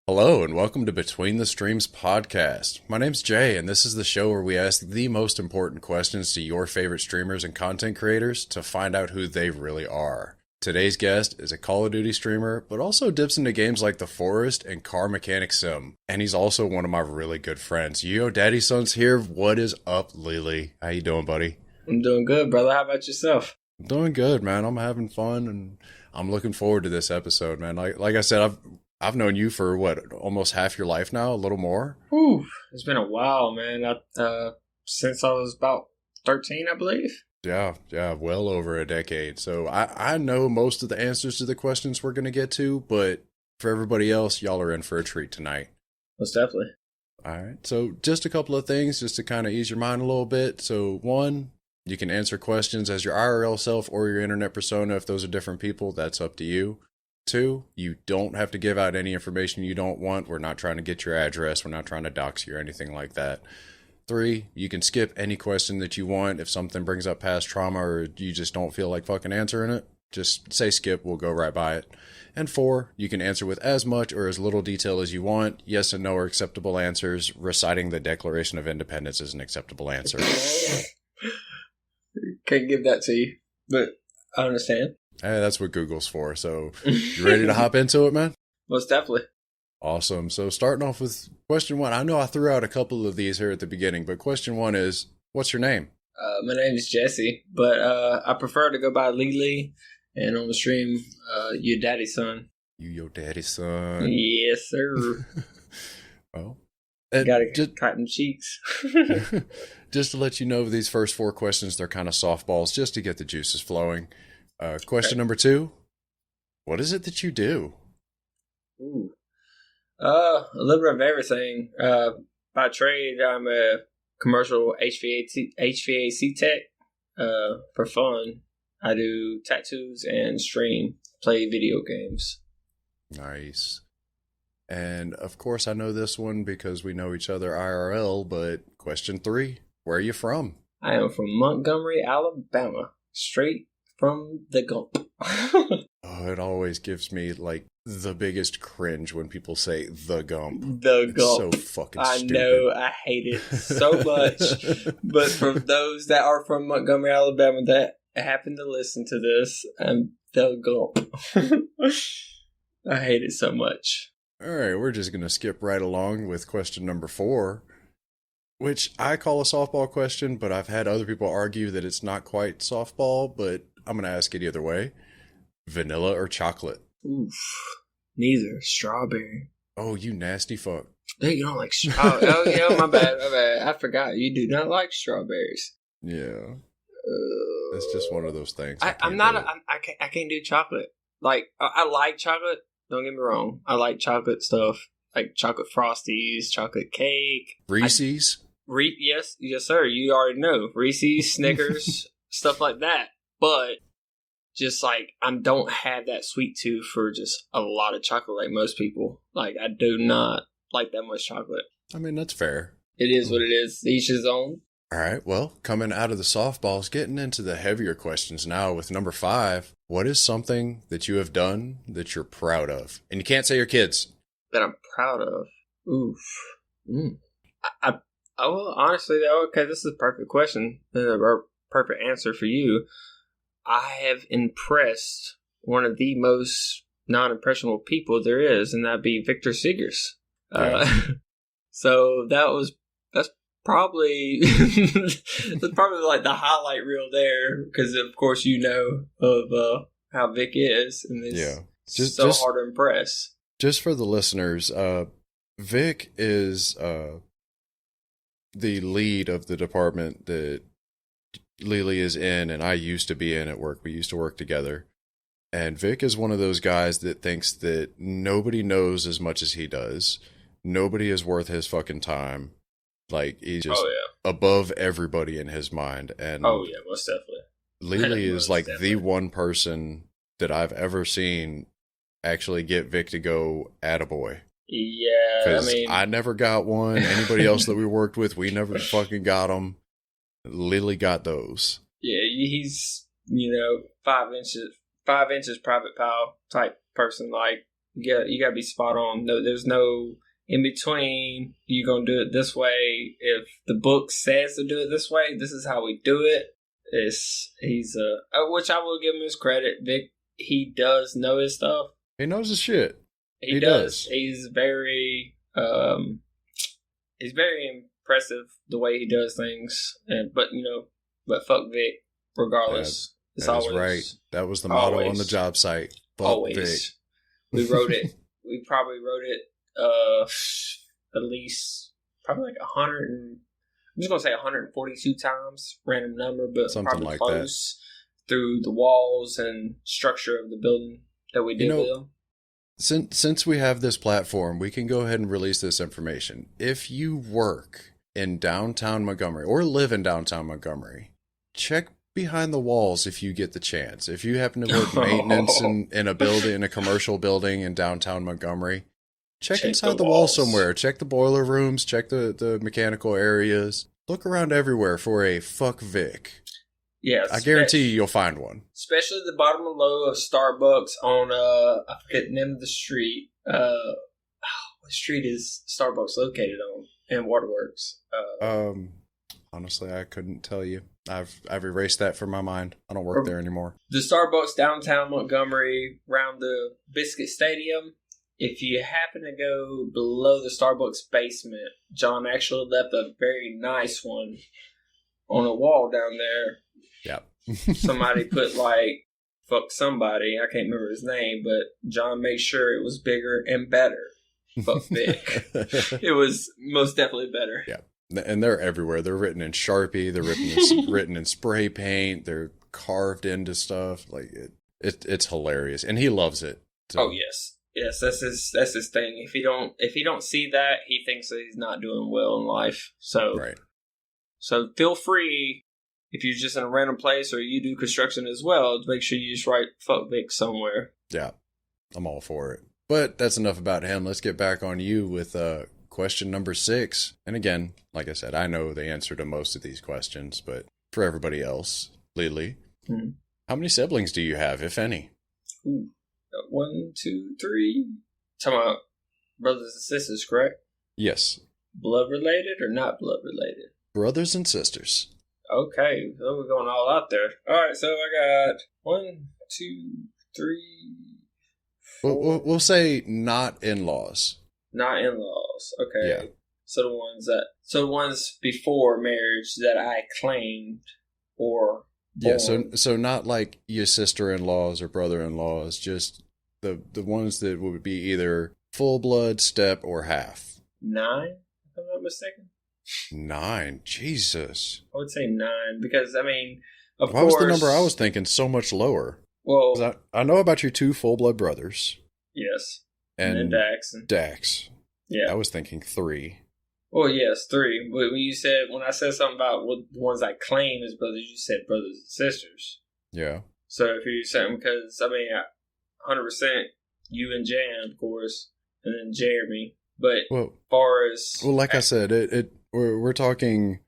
Hello and welcome to Between the Streams podcast. My name's Jay and this is the show where we ask the most important questions to your favorite streamers and content creators to find out who they really are. Today's guest is a Call of Duty streamer, but also dips into games like The Forest and Car Mechanic Sim. And he's also one of my really good friends. Youyodaddyson's here. What is up, LeeLee? How you doing, buddy? I'm doing good, brother. How about yourself? I'm doing good, man. I'm having fun and I'm looking forward to this episode, man. Like I said, I've known you for almost half your life now, a little more. Whew, it's been a while, man. Since I was about 13, I believe. Yeah, well over a decade. So I know most of the answers to the questions we're going to get to, but for everybody else, y'all are in for a treat tonight. Most definitely. All right. So just a couple of things just to kind of ease your mind a little bit. So one, you can answer questions as your IRL self or your internet persona. If those are different people, that's up to you. 2, you don't have to give out any information you don't want. We're not trying to get your address. We're not trying to dox you or anything like that. 3, you can skip any question that you want. If something brings up past trauma or you just don't feel like fucking answering it, just say skip. We'll go right by it. And 4, you can answer with as much or as little detail as you want. Yes and no are acceptable answers. Reciting the Declaration of Independence is an acceptable answer. Can't give that to you, but I understand. Hey, that's what Google's for. So, you ready to hop into it, man? Most definitely. Awesome. So, starting off with question 1. I know I threw out a couple of these here at the beginning, but question 1 is, what's your name? My name is Jesse, but I prefer to go by LeeLee, and on the stream, Youyodaddyson. Youyodaddyson. Yes, sir. Well, gotta just cotton cheeks. Just to let you know, these first 4 questions, they're kind of softballs, just to get the juices flowing. Question number 2. What is it that you do? Ooh. A little bit of everything. By trade, I'm a commercial HVAC tech. For fun, I do tattoos and stream, play video games. Nice. And of course, I know this one because we know each other IRL, but question 3, where are you from? I am from Montgomery, Alabama. Straight from the Gump. Oh, it always gives me like the biggest cringe when people say the Gump. The It's Gump. so fucking stupid. I know, I hate it so much. But for those that are from Montgomery, Alabama that happen to listen to this, I'm the Gump. I hate it so much. All right, we're just going to skip right along with question number 4, which I call a softball question, but I've had other people argue that it's not quite softball, but I'm going to ask it either way. Vanilla or chocolate? Oof. Neither. Strawberry. Oh, you nasty fuck. Hey, you don't like strawberries? Oh, yeah, my bad. I forgot. You do not like strawberries. Yeah. It's just one of those things. I can't do chocolate. Like, I like chocolate. Don't get me wrong. I like chocolate stuff. Like chocolate Frosties, chocolate cake. Reese's? Yes, sir. You already know. Reese's, Snickers, stuff like that. But just like, I don't have that sweet tooth for just a lot of chocolate like most people. Like, I do not like that much chocolate. I mean, that's fair. It is what it is. Each his own. All right, well, coming out of the softballs, getting into the heavier questions now with number 5. What is something that you have done that you're proud of? And you can't say your kids. That I'm proud of? Oof. Well, honestly, though, okay, this is a perfect question. A perfect answer for you. I have impressed one of the most non-impressionable people there is, and that'd be Victor Seegers. Yeah. So that's probably like the highlight reel there, because of course you know of how Vic is, and it's just hard to impress. Just for the listeners, Vic is the lead of the department that LeeLee is in, and I used to be in at work. We used to work together. And Vic is one of those guys that thinks that nobody knows as much as he does. Nobody is worth his fucking time. Like, he's just above everybody in his mind. And oh, yeah, most definitely. LeeLee is like the one person that I've ever seen actually get Vic to go attaboy. Yeah, I mean, I never got one. Anybody else that we worked with, we never fucking got them. LeeLee got those. Yeah, he's 5 inches private pal type person. Like, You gotta be spot on. No, there's no in between. You're gonna do it this way. If the book says to do it this way, this is how we do it. He's which I will give him his credit. Vic, he does know his stuff. He knows his shit. He does. He's very impressive the way he does things. But fuck Vic, regardless. That is right. That was the motto on the job site. Fuck Vic. We wrote it. We probably wrote it at least probably like 100 and I'm just gonna say 142 times, random number, but something probably like close that. Through the walls and structure of the building that we did with them. Since we have this platform, we can go ahead and release this information. If you work in downtown Montgomery or live in downtown Montgomery, check behind the walls if you get the chance. If you happen to work maintenance in a building, in a commercial building in downtown Montgomery, check inside the walls somewhere. Check the boiler rooms, check the mechanical areas. Look around everywhere for a fuck Vic. Yes. I guarantee you'll find one. Especially the bottom and low of Starbucks on, I forget the name of the street. What street is Starbucks located on in Waterworks? Honestly, I couldn't tell you. I've erased that from my mind. I don't work there anymore. The Starbucks downtown Montgomery, around the Biscuit Stadium. If you happen to go below the Starbucks basement, John actually left a very nice one on a wall down there. Yeah. Somebody put fuck somebody. I can't remember his name, but John made sure it was bigger and better. Fuck Vic. It was most definitely better. Yeah. And they're everywhere. They're written in Sharpie. They're written in spray paint. They're carved into stuff. It's hilarious, and he loves it. So. Oh yes, that's his thing. If he don't see that, he thinks that he's not doing well in life. So right. So feel free, if you're just in a random place or you do construction as well, to make sure you just write fuck Vic somewhere. Yeah, I'm all for it. But that's enough about him. Let's get back on you with question number 6. And again, like I said, I know the answer to most of these questions, but for everybody else, LeeLee, how many siblings do you have, if any? 1, 2, 3. Talking about brothers and sisters, correct? Yes. Blood related or not blood related? Brothers and sisters. Okay, so we're going all out there. All right, so I got 1, 2, 3. 4. We'll say not in-laws. Not in-laws. Okay. Yeah. So the ones before marriage that I claimed or born. Yeah, so not like your sister-in-laws or brother-in-laws, just the ones that would be either full blood, step, or half. 9, if I'm not mistaken. 9. Jesus. I would say 9 because of Why course. Why was the number I was thinking so much lower? Well, I know about your 2 full blood brothers. Yes. And then Dax. Yeah. I was thinking 3. Well, yes, 3. But when I said something about the ones I claim as brothers, you said brothers and sisters. Yeah. So if you're saying, because 100% you and Jan, of course, and then Jeremy. But as far as like I said, we're talking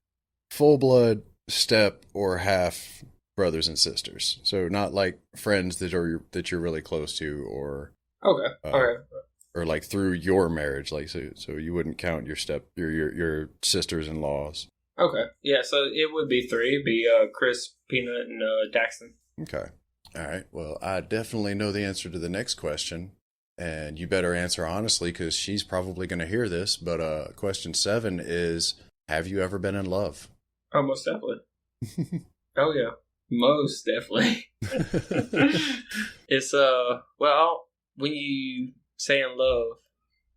full blood, step, or half brothers and sisters. So not like friends that you're really close to, or okay. Or like through your marriage, so you wouldn't count your sisters-in-laws. Okay, yeah, so it would be 3. It'd be Chris, Peanut, and Daxton. Okay, all right. Well, I definitely know the answer to the next question, and you better answer honestly because she's probably going to hear this. But question 7 is: have you ever been in love? Oh, most definitely. Oh yeah, most definitely. It's when you say in love,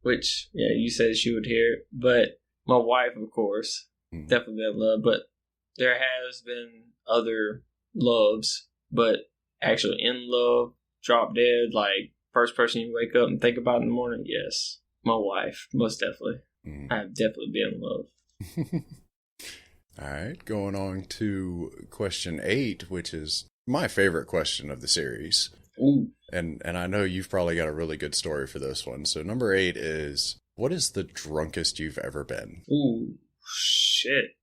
which you said she would hear it, but my wife, of course, definitely been in love. But there has been other loves, but actually in love, drop dead, like first person you wake up and think about in the morning. Yes, my wife, most definitely. I've definitely been in love. All right, going on to question 8, which is my favorite question of the series. Ooh. And I know you've probably got a really good story for this one. So number 8 is, what is the drunkest you've ever been? Ooh, shit.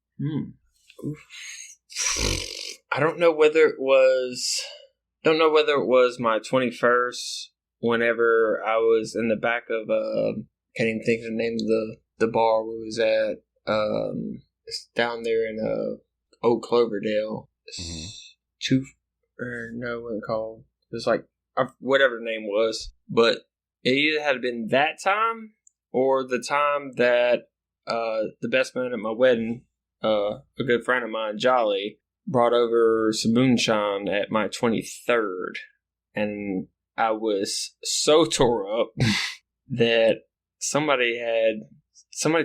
I don't know whether it was my 21st whenever I was in the back of can't even think of the name of the bar we was at. It's down there in Old Cloverdale. No, what it called? It was like whatever the name was, but it either had been that time or the time that the best man at my wedding, a good friend of mine, Jolly, brought over some moonshine at my 23rd, and I was so tore up that somebody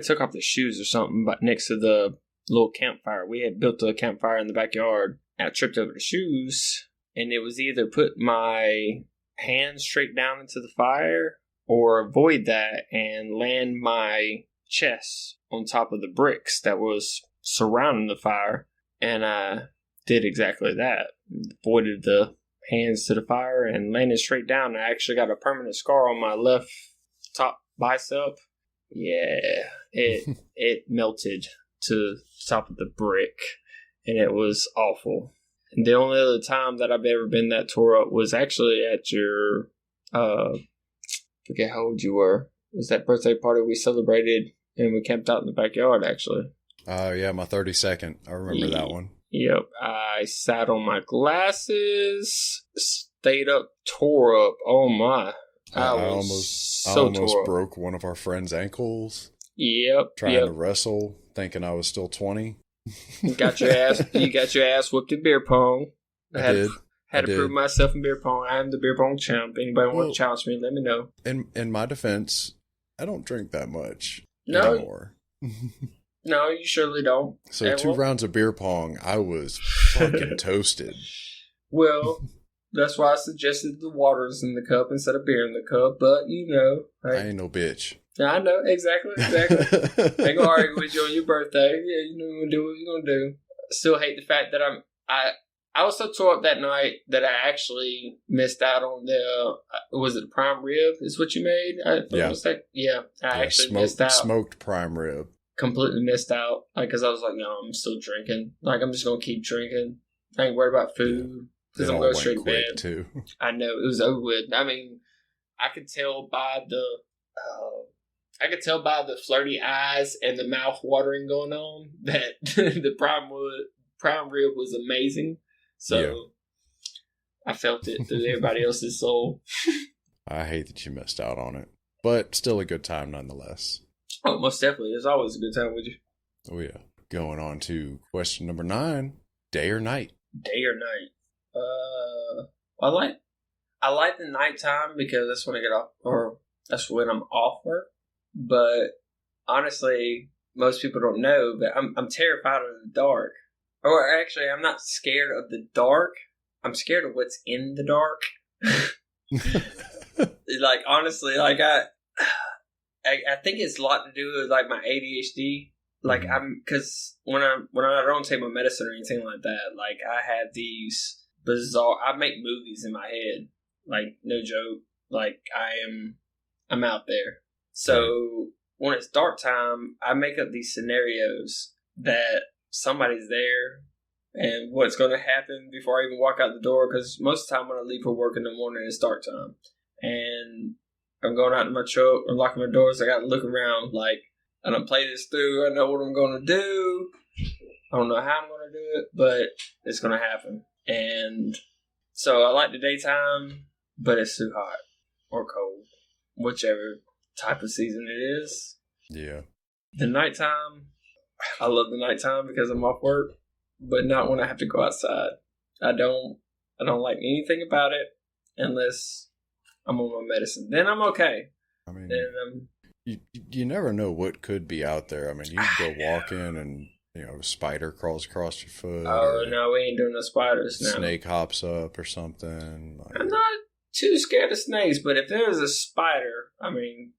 took off the shoes or something but next to the little campfire. We had built a campfire in the backyard, and I tripped over the shoes, and it was either put my hands straight down into the fire or avoid that and land my chest on top of the bricks that was surrounding the fire. And I did exactly that. Avoided the hands to the fire and landed straight down. I actually got a permanent scar on my left top bicep. Yeah, it melted to the top of the brick, and it was awful. And the only other time that I've ever been that tore up was actually at your, forget how old you were. It was that birthday party we celebrated, and we camped out in the backyard, actually. Yeah, my 32nd. I remember that one. Yep. I sat on my glasses, stayed up, tore up. Oh, my. I almost broke one of our friends' ankles. Yep. Trying to wrestle, thinking I was still 20. You got your ass whooped in beer pong. I had to prove myself in beer pong. I am the beer pong champ. Anybody want to challenge me, let me know. In my defense, I don't drink that much anymore. No, you surely don't. So 2 rounds of beer pong, I was fucking toasted. Well, that's why I suggested the waters in the cup instead of beer in the cup. But, I ain't no bitch. I know, exactly. Ain't gonna argue with you on your birthday. Yeah, you know you're gonna do what you're gonna do. Still hate the fact that I was so tore up that night that I actually missed out on the was it prime rib? Is what you made? I actually missed out. Smoked prime rib. Completely missed out. Because I was like, no, I'm still drinking. I'm just gonna keep drinking. I ain't worried about food because I'm going straight to bed. Too. I know it was over with. I mean, I could tell by the flirty eyes and the mouth watering going on that the prime rib was amazing. So I felt it through everybody else's soul. I hate that you missed out on it, but still a good time nonetheless. Oh, most definitely. It's always a good time with you. Oh yeah. Going on to question number 9: day or night? Day or night? I like the nighttime because that's when I get off, or that's when I'm off work. But honestly, most people don't know, but I'm terrified of the dark. Or actually, I'm not scared of the dark. I'm scared of what's in the dark. Honestly, I think it's a lot to do with my ADHD. Because when I don't take my medicine or anything like that, I have these bizarre. I make movies in my head. No joke. I'm out there. So when it's dark time, I make up these scenarios that somebody's there and what's going to happen before I even walk out the door. Because most of the time when I leave for work in the morning, it's dark time. And I'm going out to my truck, I'm locking my doors. I got to look around I don't play this through. I know what I'm going to do. I don't know how I'm going to do it, but it's going to happen. And so I like the daytime, but it's too hot or cold, whichever type of season it is. Yeah. The nighttime, I love the nighttime because I'm off work, but not when I have to go outside. I don't like anything about it unless I'm on my medicine. Then I'm okay. I mean, you never know what could be out there. I mean, you could go walking and a spider crawls across your foot. Oh no, we ain't doing no spiders now. Snake hops up or something. I'm not too scared of snakes, but if there's a spider,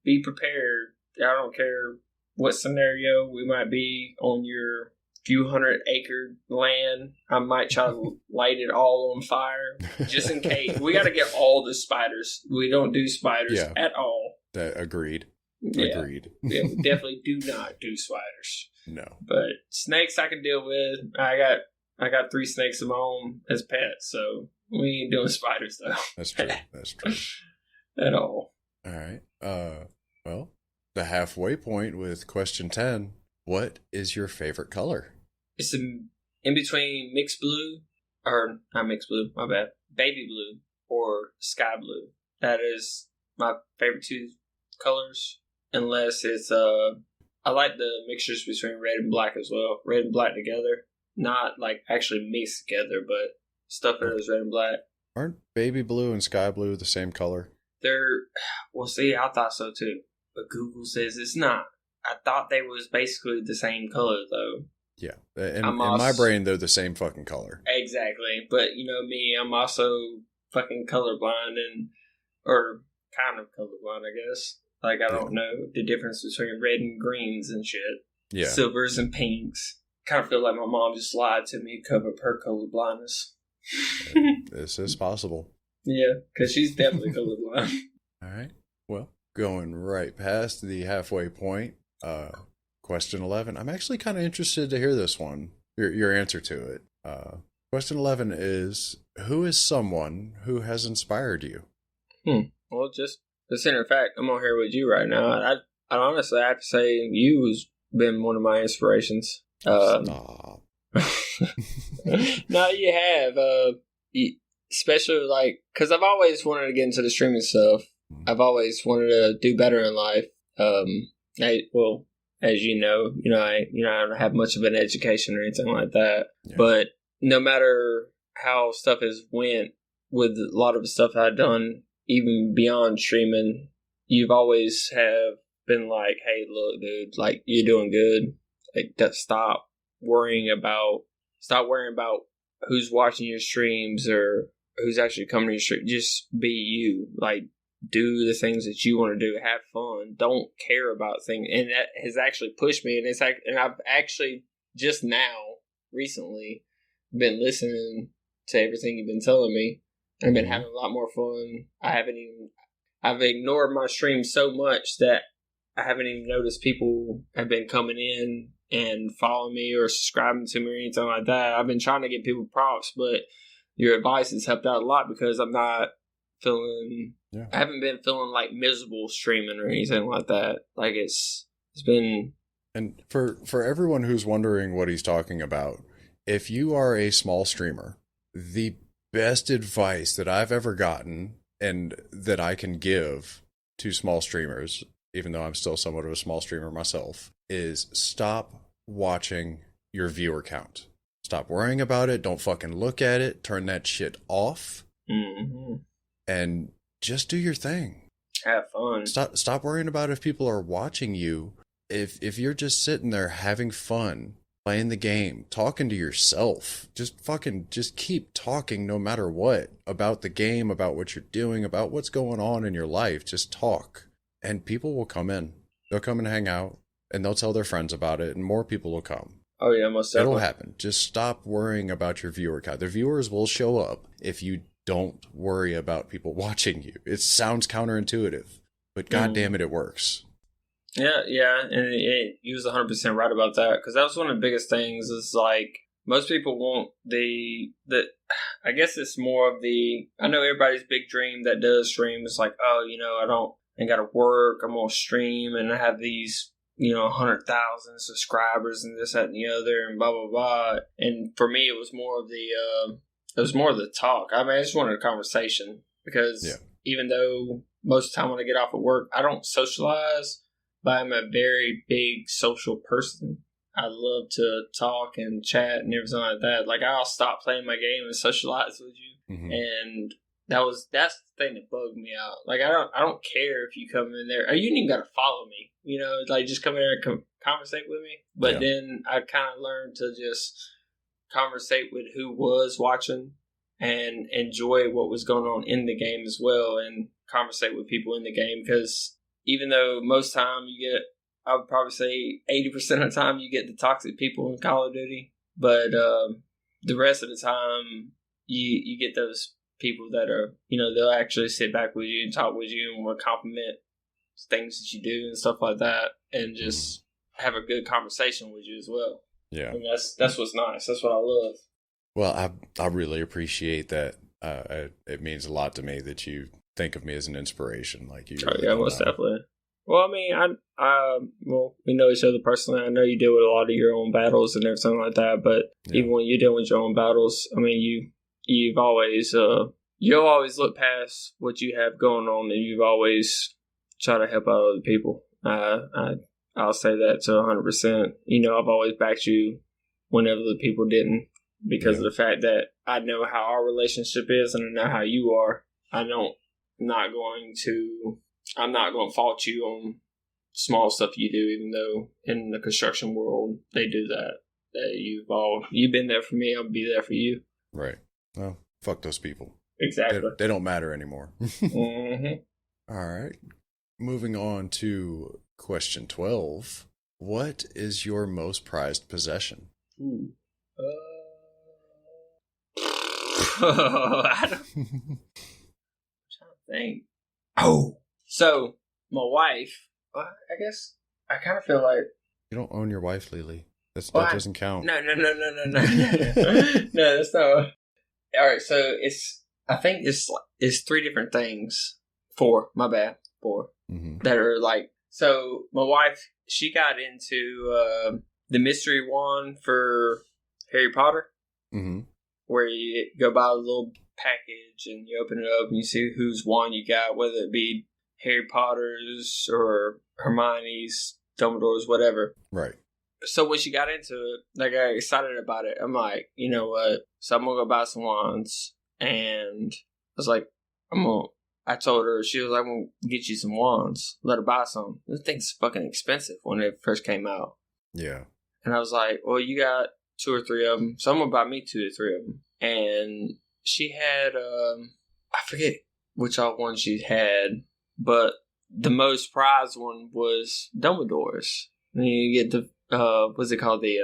be prepared. I don't care what scenario we might be on your few 100-acre land. I might try to light it all on fire just in case. We got to get all the spiders. We don't do spiders at all. Agreed. Yeah. Agreed. Yeah, we definitely do not do spiders. No. But snakes I can deal with. I got 3 snakes of my own as pets, so we ain't doing spiders though. That's true. at all. All right. Well, the halfway point with question 10. What is your favorite color? It's in between mixed blue, or not mixed blue, my bad, baby blue or sky blue. That is my favorite two colors, unless it's I like the mixtures between red and black as well. Red and black together, not like actually mixed together, but stuff that is red and black. Aren't baby blue and sky blue the same color? They're, well, see, I thought so too, but Google says it's not. I thought they was basically the same color though. Yeah, in my brain, they're the same fucking color. Exactly, but you know me, I'm also fucking colorblind or kind of colorblind, I guess. Like I don't know the difference between red and greens and shit. Yeah, silvers and pinks. Kind of feel like my mom just lied to me to cover up her color blindness. This is possible. Yeah, because she's definitely colorblind. All right. Well, going right past the halfway point, question 11. I'm actually kind of interested to hear this one, your answer to it. Question 11 is, who is someone who has inspired you? Well, just the center fact, I'm on here with you right now. I honestly have to say you has been one of my inspirations. Stop. No, you have. Especially like, because I've always wanted to get into the streaming stuff. I've always wanted to do better in life. As you know, I don't have much of an education or anything like that. Yeah. But no matter how stuff has went with a lot of the stuff I've done, even beyond streaming, you've always have been like, hey, look, dude, like, you're doing good. Like, stop worrying about who's watching your streams or who's actually coming to your stream. Just be you. Like, do the things that you want to do. Have fun. Don't care about things. And that has actually pushed me. And I've actually just now, recently, been listening to everything you've been telling me. I've been having a lot more fun. I've ignored my stream so much that I haven't even noticed people have been coming in and following me or subscribing to me or anything like that. I've been trying to give people props, but your advice has helped out a lot because I'm not feeling, I haven't been feeling like miserable streaming or anything like that. Like it's been. And for everyone who's wondering what he's talking about, if you are a small streamer, the best advice that I've ever gotten and that I can give to small streamers, even though I'm still somewhat of a small streamer myself, is stop watching your viewer count. Stop worrying about it. Don't fucking look at it. Turn that shit off. Mm-hmm. And just do your thing. Have fun. Stop worrying about if people are watching you. If you're just sitting there having fun, playing the game, talking to yourself, just keep talking no matter what about the game, about what you're doing, about what's going on in your life. Just talk. And people will come in. They'll come and hang out, and they'll tell their friends about it, and more people will come. Oh, yeah, most definitely. It'll happen. Just stop worrying about your viewer count. The viewers will show up if you don't worry about people watching you. It sounds counterintuitive, but goddamn it works. Yeah, and you was 100% right about that, because that was one of the biggest things is, like, most people want I guess it's more of I know everybody's big dream that does stream is like, oh, I gotta work, I'm gonna stream, and I have these, 100,000 subscribers and this, that, and the other, and blah, blah, blah. And for me, it was more of the talk. I mean, I just wanted a conversation, because even though most of the time when I get off of work, I don't socialize, but I'm a very big social person. I love to talk and chat and everything like that. Like, I'll stop playing my game and socialize with you. Mm-hmm. And that's the thing that bugged me out. Like, I don't care if you come in there. You ain't even got to follow me. Like, just come in there and conversate with me. But then I kind of learned to just conversate with who was watching and enjoy what was going on in the game as well, and conversate with people in the game, because even though most time I would probably say 80% of the time you get the toxic people in Call of Duty, but the rest of the time you get those people that are, they'll actually sit back with you and talk with you and will compliment things that you do and stuff like that, and just have a good conversation with you as well. Yeah, and that's what's nice. That's what I love. Well, I really appreciate that. It means a lot to me that you think of me as an inspiration. Like you. Oh Really yeah, most definitely. Well, I mean, well, we know each other personally. I know you deal with a lot of your own battles and everything like that. But even when you deal with your own battles, I mean, you've always you'll always look past what you have going on, and you've always try to help out other people. I'll say that to 100%. You know, I've always backed you whenever the people didn't, because of the fact that I know how our relationship is, and I know how you are. I'm not going to fault you on small stuff you do, even though in the construction world they do that. You've been there for me, I'll be there for you. Right. Well, fuck those people. Exactly. They don't matter anymore. Mm-hmm. All right. Moving on to question 12. What is your most prized possession? Ooh. I don't, I'm trying to think. Oh, so my wife. I guess I kind of feel like You don't own your wife, LeeLee. That doesn't count. No. No, that's not. All right, so I think it's 3 different things. 4. My bad. 4 that are like. So my wife, she got into the mystery wand for Harry Potter. Mm-hmm. Where you go buy a little package and you open it up and you see whose wand you got, whether it be Harry Potter's or Hermione's, Dumbledore's, whatever. Right. So when she got into it, I got excited about it. I'm like, you know what? So I'm going to go buy some wands. And I was like, I told her, she was like, I'm going to get you some wands. Let her buy some. This thing's fucking expensive when it first came out. Yeah. And I was like, well, you got 2 or 3 of them. So I'm going to buy me 2 or 3 of them. And she had, I forget which one she had, but the most prized one was Dumbledore's. And you get the, what's it called? The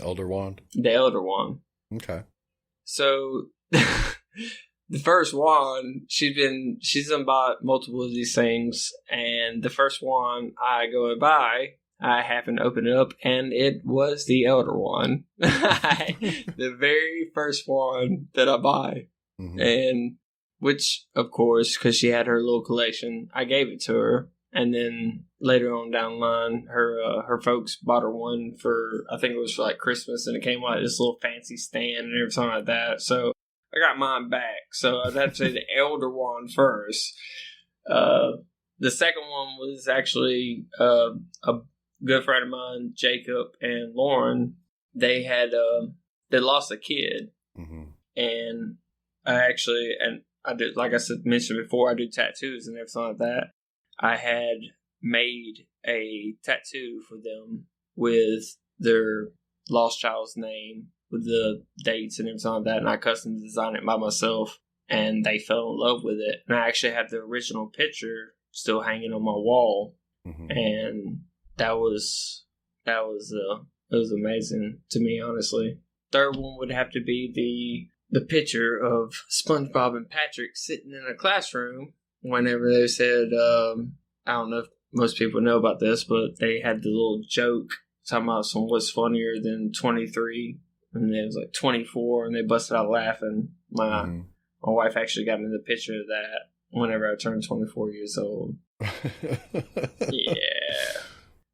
Elder Wand? The Elder Wand. Okay. So, the first wand, she's done bought multiple of these things, and the first one I go and buy, I happen to open it up, and it was the Elder Wand. The very first one that I buy. Mm-hmm. And which, of course, because she had her little collection, I gave it to her. And then later on down the line, her folks bought her one for, I think it was for like Christmas, and it came with this little fancy stand and everything like that. So I got mine back. So I'd have to say the Elder Wand first. The second one was actually a good friend of mine, Jacob and Lauren. They had they lost a kid, and I did, like I mentioned before, I do tattoos and everything like that. I had made a tattoo for them with their lost child's name, with the dates and everything like that, and I custom designed it by myself, and they fell in love with it. And I actually have the original picture still hanging on my wall, and it was amazing to me, honestly. Third one would have to be the picture of SpongeBob and Patrick sitting in a classroom whenever they said, I don't know if most people know about this, but they had the little joke talking about what's funnier than 23, and it was like 24, and they busted out laughing. My wife actually got me the picture of that whenever I turned 24 years old. Yeah.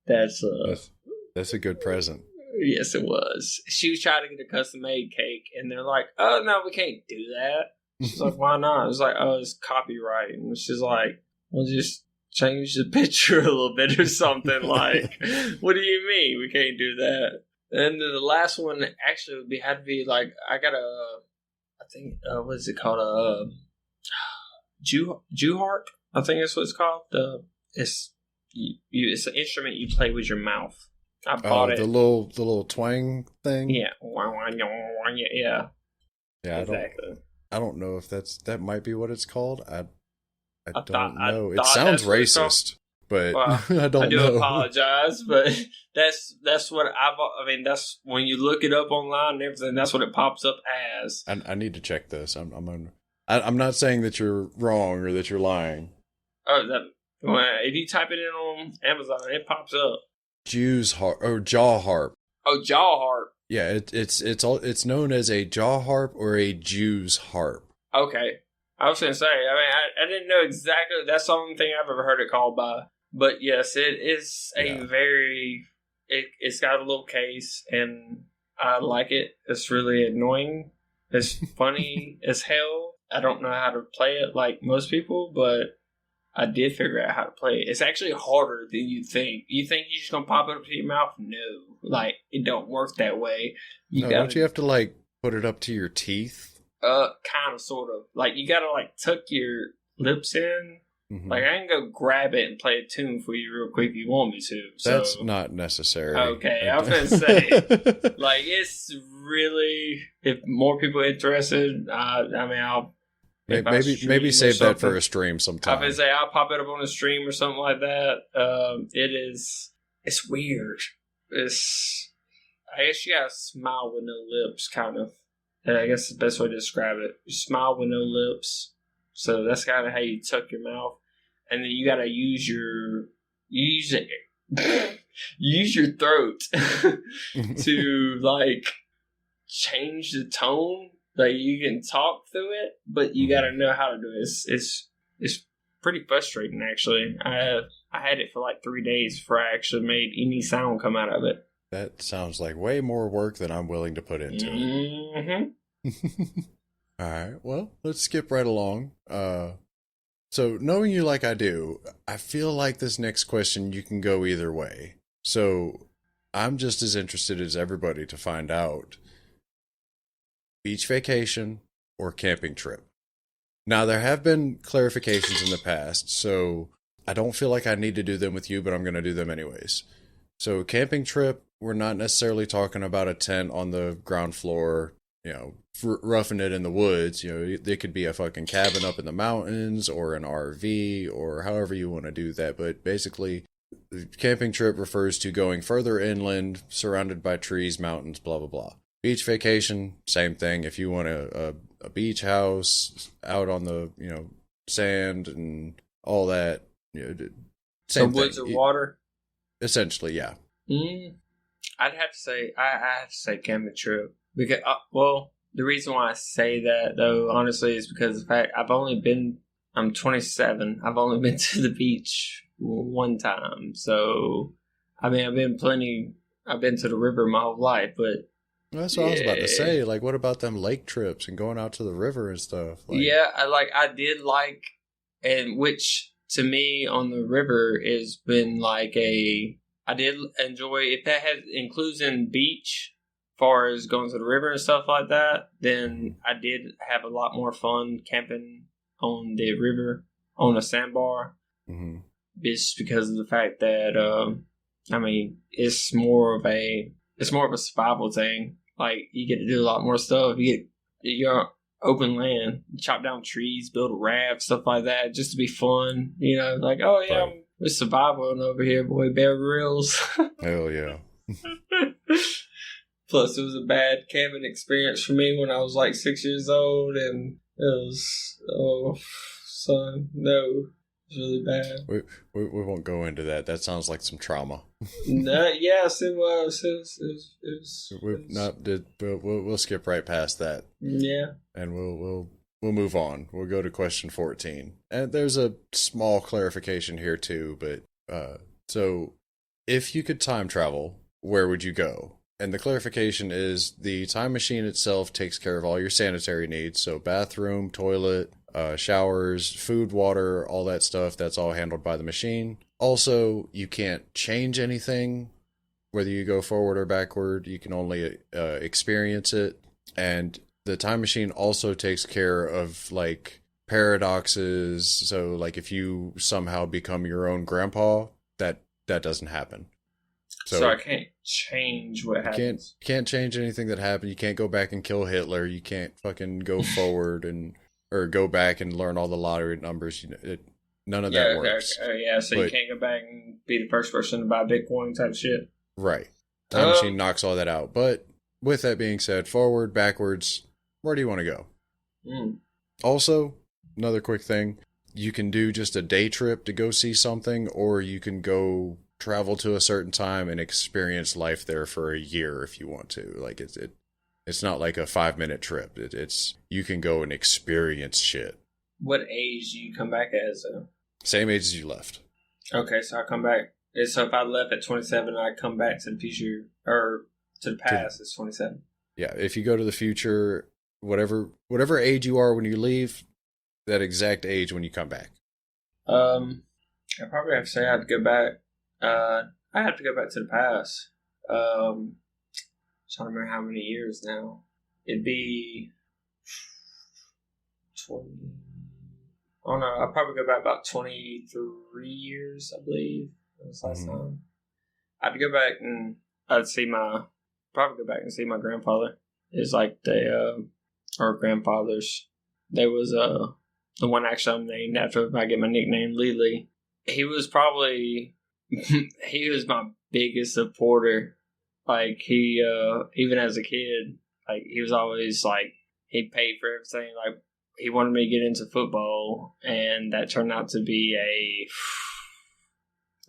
That's a good present. Yes, it was. She was trying to get a custom-made cake, and they're like, oh, no, we can't do that. She's like, why not? I was like, oh, it's copyright. And she's like, well, just change the picture a little bit or something. Like, what do you mean we can't do that? And then the last one actually had to be like, I got I think, what is it called? Jew harp, I think that's what it's called. It's an instrument you play with your mouth. I bought it. The little twang thing? Yeah. Yeah. Yeah, exactly. I don't know if that might be what it's called. I don't know. It sounds racist, but well, I don't know. I do apologize, but that's what that's when you look it up online and everything, that's what it pops up as. I need to check this. I'm not saying that you're wrong or that you're lying. If you type it in on Amazon, it pops up. Jew's harp or jaw harp. Oh, jaw harp. Yeah, it's known as a jaw harp or a Jew's harp. Okay. I was gonna say. I mean, I didn't know exactly. That's the only thing I've ever heard it called by. But yes, it is a very. It's got a little case, and I like it. It's really annoying. It's funny as hell. I don't know how to play it like most people, but I did figure out how to play it. It's actually harder than you think. You think you're just gonna pop it up to your mouth? No, like it don't work that way. Don't you have to like put it up to your teeth? Kind of, sort of. Like you gotta like tuck your lips in. Mm-hmm. Like I can go grab it and play a tune for you real quick if you want me to. So. That's not necessary. Okay, I was gonna say, like it's really. If more people are interested, I mean, I'll. Maybe save that for a stream sometime. I would say I'll pop it up on a stream or something like that. It's weird. I guess you gotta smile with no lips, kind of. I guess the best way to describe it. You smile with no lips. So that's kind of how you tuck your mouth. And then you gotta use your throat to like change the tone. Like you can talk through it, but you got to know how to do it. It's pretty frustrating actually. I had it for like 3 days before I actually made any sound come out of it. That sounds like way more work than I'm willing to put into it. All right, well, let's skip right along. So knowing you like I do, I feel like this next question you can go either way. So I'm just as interested as everybody to find out. Beach vacation or camping trip. Now, there have been clarifications in the past, so I don't feel like I need to do them with you, but I'm going to do them anyways. So, camping trip, we're not necessarily talking about a tent on the ground floor, roughing it in the woods. It could be a fucking cabin up in the mountains or an RV or however you want to do that. But basically, the camping trip refers to going further inland, surrounded by trees, mountains, blah, blah, blah. Beach vacation, same thing. If you want a beach house out on the sand and all that, same so woods or water. Essentially, yeah. I'd have to say I have to say camping trip because the reason why I say that though honestly is because of the fact I'm 27. I've only been to the beach one time. So I mean I've been to the river my whole life, but. That's what I was about to say. Like, what about them lake trips and going out to the river and stuff? I did like, and which to me on the river has been like I did enjoy, if that includes in beach, as far as going to the river and stuff like that, then I did have a lot more fun camping on the river, on a sandbar. Mm-hmm. Just because of the fact that, it's more of a survival thing. Like, you get to do a lot more stuff. You're open land, chop down trees, build a raft, stuff like that, just to be fun. Like, oh yeah, right. We're surviving over here, boy, Bear Grylls. Hell yeah. Plus, it was a bad camping experience for me when I was like 6 years old, and it was, son, no. It's really bad. We won't go into that. That sounds like some trauma. Yes, it was. We'll skip right past that. Yeah. And we'll move on. We'll go to question 14. And there's a small clarification here too, but so if you could time travel, where would you go? And the clarification is the time machine itself takes care of all your sanitary needs, so bathroom, toilet, showers, food, water, all that stuff, that's all handled by the machine. Also, you can't change anything, whether you go forward or backward. You can only experience it. And the time machine also takes care of, like, paradoxes. So, like, if you somehow become your own grandpa, that doesn't happen. So I can't change what happens. Can't change anything that happened. You can't go back and kill Hitler. You can't fucking go forward or go back and learn all the lottery numbers. None of that works. So you can't go back and be the first person to buy Bitcoin type shit. Right. Time machine knocks all that out. But with that being said, forward, backwards, where do you want to go? Also, another quick thing, you can do just a day trip to go see something, or you can go travel to a certain time and experience life there for a year if you want to. Like it's not like a 5-minute trip. It's you can go and experience shit. What age do you come back as? Same age as you left. Okay, so I come back. So if I left at 27, I come back to the future or to the past. It's 27. Yeah, if you go to the future, whatever age you are when you leave, that exact age when you come back. I probably have to say I'd go back. I have to go back to the past. Trying to remember how many years now. It'd be 20. Oh no, I'll probably go back about 23 years, I believe. That was last time. I'd go back and I'd see probably go back and see my grandfather. It's like our grandfathers. There was the one actually I'm named after. I get my nickname LeeLee. He was probably he was my biggest supporter. Like he even as a kid, like he was always like he paid for everything. Like he wanted me to get into football, and that turned out to be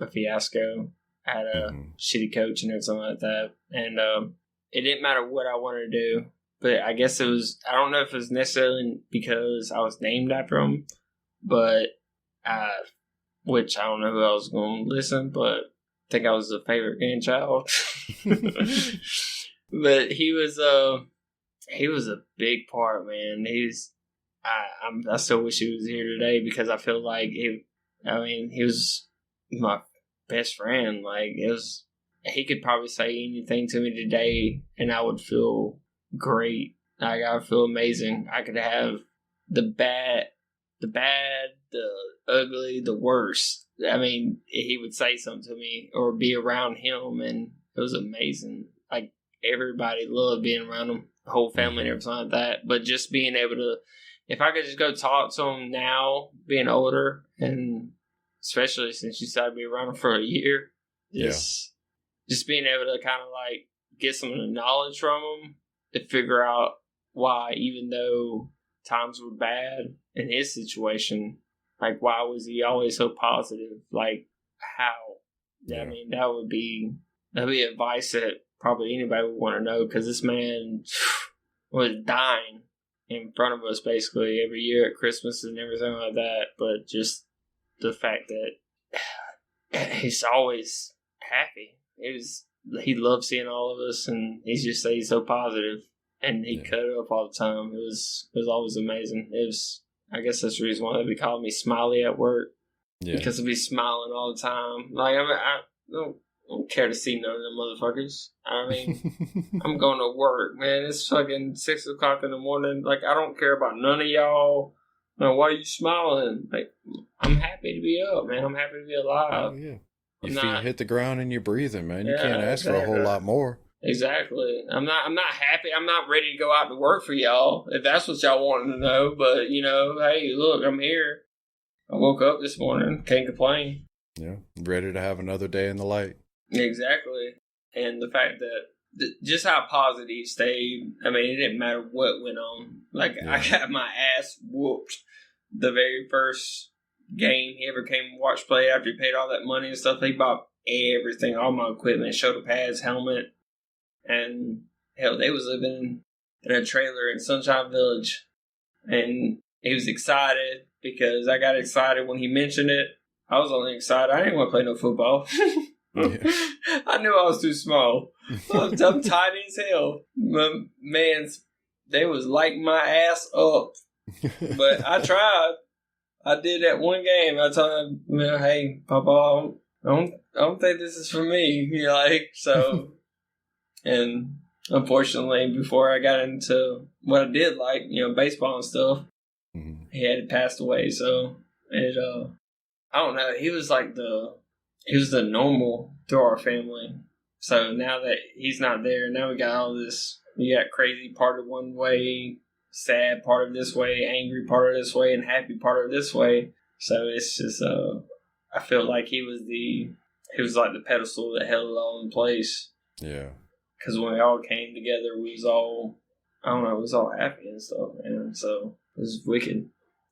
a fiasco. I had a shitty coach and everything like that, and it didn't matter what I wanted to do. But I guess it was, I don't know if it was necessarily because I was named after him, but which I don't know who else was going to listen, but I think I was the favorite grandchild. But he was a big part, man. I still wish he was here today because I feel like he was my best friend. Like he could probably say anything to me today and I would feel great. Like I feel amazing. I could have the bad, the ugly, the worst. I mean, he would say something to me or be around him, and it was amazing. Like everybody loved being around him, the whole family and everything like that. But just being able to, if I could just go talk to him now, being older, and especially since you decided to be around him for a year, just being able to kind of like get some of the knowledge from him to figure out why, even though times were bad in his situation, like why was he always so positive? Like how? Yeah. I mean, that'd be advice that probably anybody would want to know, because this man was dying in front of us basically every year at Christmas and everything like that. But just the fact that he's always happy. He loved seeing all of us, and he's so positive, and he cut it up all the time. It was always amazing. I guess that's the reason why they call me Smiley at work, because I'd be smiling all the time. Like I don't care to see none of them motherfuckers. I mean, I'm going to work, man. It's fucking 6 o'clock in the morning. Like I don't care about none of y'all. Like, why are you smiling? Like I'm happy to be up, man. I'm happy to be alive. Oh, yeah. Your feet hit the ground and you're breathing, man. You can't ask for a whole lot more. Exactly. I'm not happy. I'm not ready to go out to work for y'all, if that's what y'all wanted to know. But, hey, look, I'm here. I woke up this morning. Can't complain. Yeah. Ready to have another day in the light. Exactly. And the fact that just how positive he stayed. I mean, it didn't matter what went on. Like, I got my ass whooped the very first game he ever came and watched play after he paid all that money and stuff. He bought everything, all my equipment, shoulder pads, helmet, and hell, they was living in a trailer in Sunshine Village, and he was excited because I got excited when he mentioned it. I was only excited. I didn't want to play no football. I knew I was too small. I'm tiny as hell. They was lighting my ass up, but I tried. I did that one game. I told him, hey, Papa, I don't think this is for me. So. And unfortunately, before I got into what I did like, baseball and stuff, he had passed away. So I don't know. He was the normal through our family. So now that he's not there, now we got all this. You got crazy part of one way, sad part of this way, angry part of this way, and happy part of this way. So it's just I feel like he was like the pedestal that held it all in place. Yeah. Because when we all came together, we was all happy and stuff, man. So it was wicked.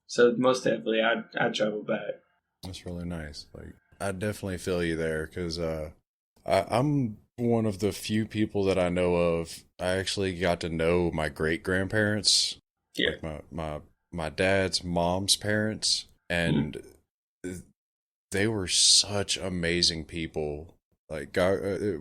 So most definitely, I'd travel back. That's really nice. Like, I definitely feel you there, because I'm one of the few people that I know of. I actually got to know my great grandparents. Yeah. Like my my dad's mom's parents, and they were such amazing people. Like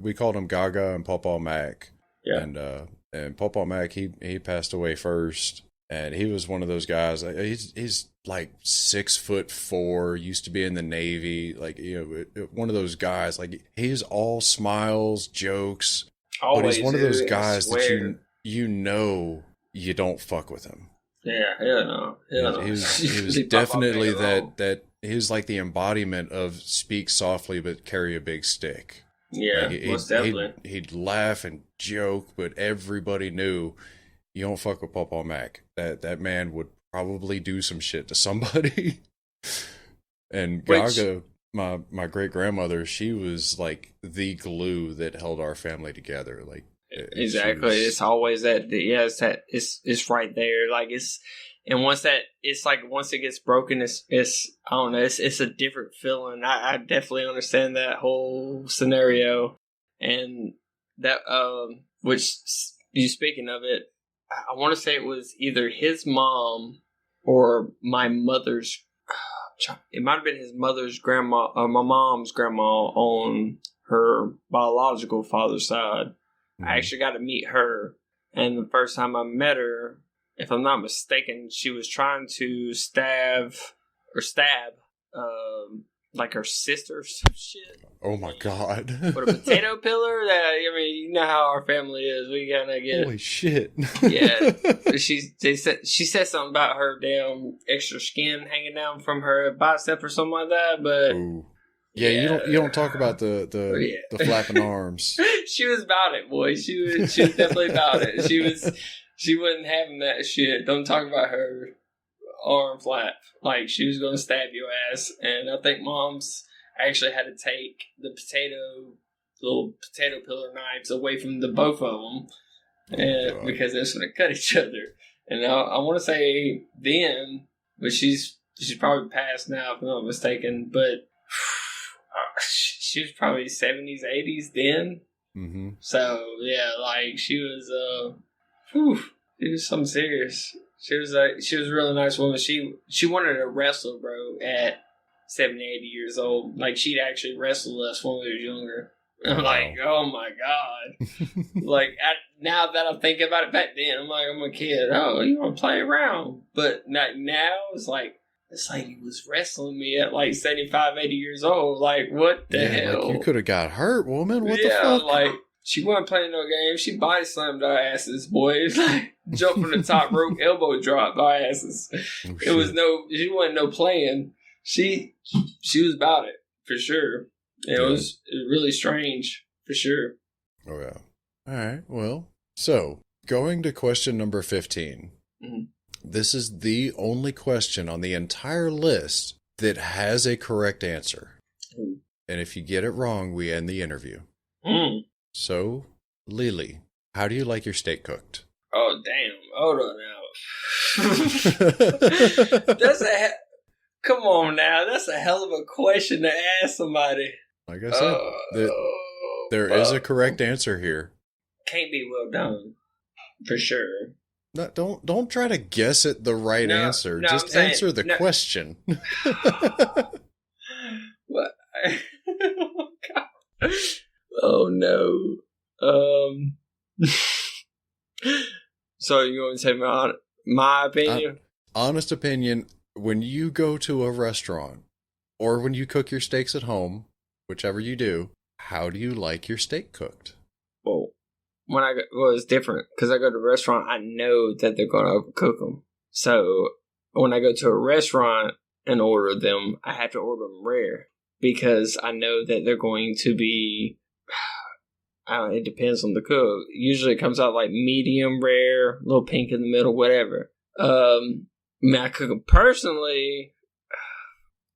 we called them Gaga and Pawpaw Mac. Yeah. And Pawpaw Mac, he passed away first, and he was one of those guys. He's like 6'4", used to be in the Navy. Like, you know, one of those guys. Like, he's all smiles, jokes, but he's one of those guys that you know you don't fuck with him. Yeah, hell no. He was definitely that. He was like the embodiment of speak softly but carry a big stick. Yeah, like most definitely. He'd laugh and joke, but everybody knew you don't fuck with Pawpaw Mac. That man would probably do some shit to somebody. And Gaga, my great grandmother, she was like the glue that held our family together. Like, exactly, it's always that. Yeah, it's right there. Like, it's. And once it gets broken, it's I don't know, it's a different feeling. I definitely understand that whole scenario, and that which you speaking of it, I want to say it was either his mom or my mother's. It might have been his mother's grandma, or my mom's grandma on her biological father's side. Mm-hmm. I actually got to meet her, and the first time I met her, if I'm not mistaken, she was trying to stab like her sister or some shit. Oh my god. With a potato peeler? I mean, you know how our family is. We gotta get Holy shit. Yeah. She said something about her damn extra skin hanging down from her bicep or something like that, but ooh. Yeah, you don't talk about the flapping arms. She was about it, boy. She was definitely about it. She wasn't having that shit. Don't talk about her arm flap. Like, she was going to stab your ass. And I think Mom's actually had to take the little potato peeler knives away from the both of them. Because they're going to cut each other. And I want to say then, but she's probably passed now if I'm not mistaken, but she was probably 70s, 80s then. Mm-hmm. So, yeah, like, she was something serious. She was a really nice woman. She wanted to wrestle, bro, at 70, 80 years old. Like, she'd actually wrestled us when we were younger. I'm like, oh my god. Like, now that I'm thinking about it, back then, I'm like, I'm a kid. Oh, you want to play around? But now it's like, this lady was wrestling me at like 75, 80 years old. Like, what the hell? Like, you could have got hurt, woman. What the fuck? Like, she wasn't playing no game. She body slammed our asses, boy. It's like jump from the top rope, elbow drop our asses. Oh, it was she wasn't no playing. She was about it for sure. It was really strange for sure. Oh yeah. All right. Well, so going to question number 15. Mm-hmm. This is the only question on the entire list that has a correct answer. Mm. And if you get it wrong, we end the interview. Mm. So, LeeLee, how do you like your steak cooked? Oh, damn. Hold on now. Come on now. That's a hell of a question to ask somebody. Like I said, there is a correct answer here. Can't be well done. For sure. No, don't try to guess at the right answer. No, just answer the question. What? Oh, God. Oh, no. So you want to say my opinion? Honest opinion, when you go to a restaurant or when you cook your steaks at home, whichever you do, how do you like your steak cooked? Well, it's different because I go to a restaurant, I know that they're going to overcook them. So when I go to a restaurant and order them, I have to order them rare because I know that they're going to be, it depends on the cook. Usually it comes out like medium rare, a little pink in the middle, whatever. I cook them personally.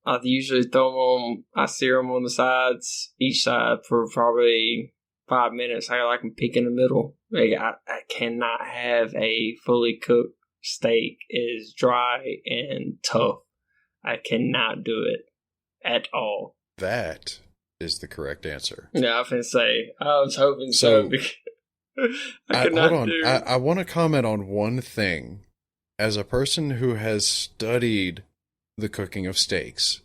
I usually throw them on, I sear them on the sides, each side for probably 5 minutes. I like them pink in the middle. Like, I cannot have a fully cooked steak. It is dry and tough. I cannot do it at all. That is the correct answer. Yeah, I was going to say. I was hoping so. I want to comment on one thing as a person who has studied the cooking of steaks,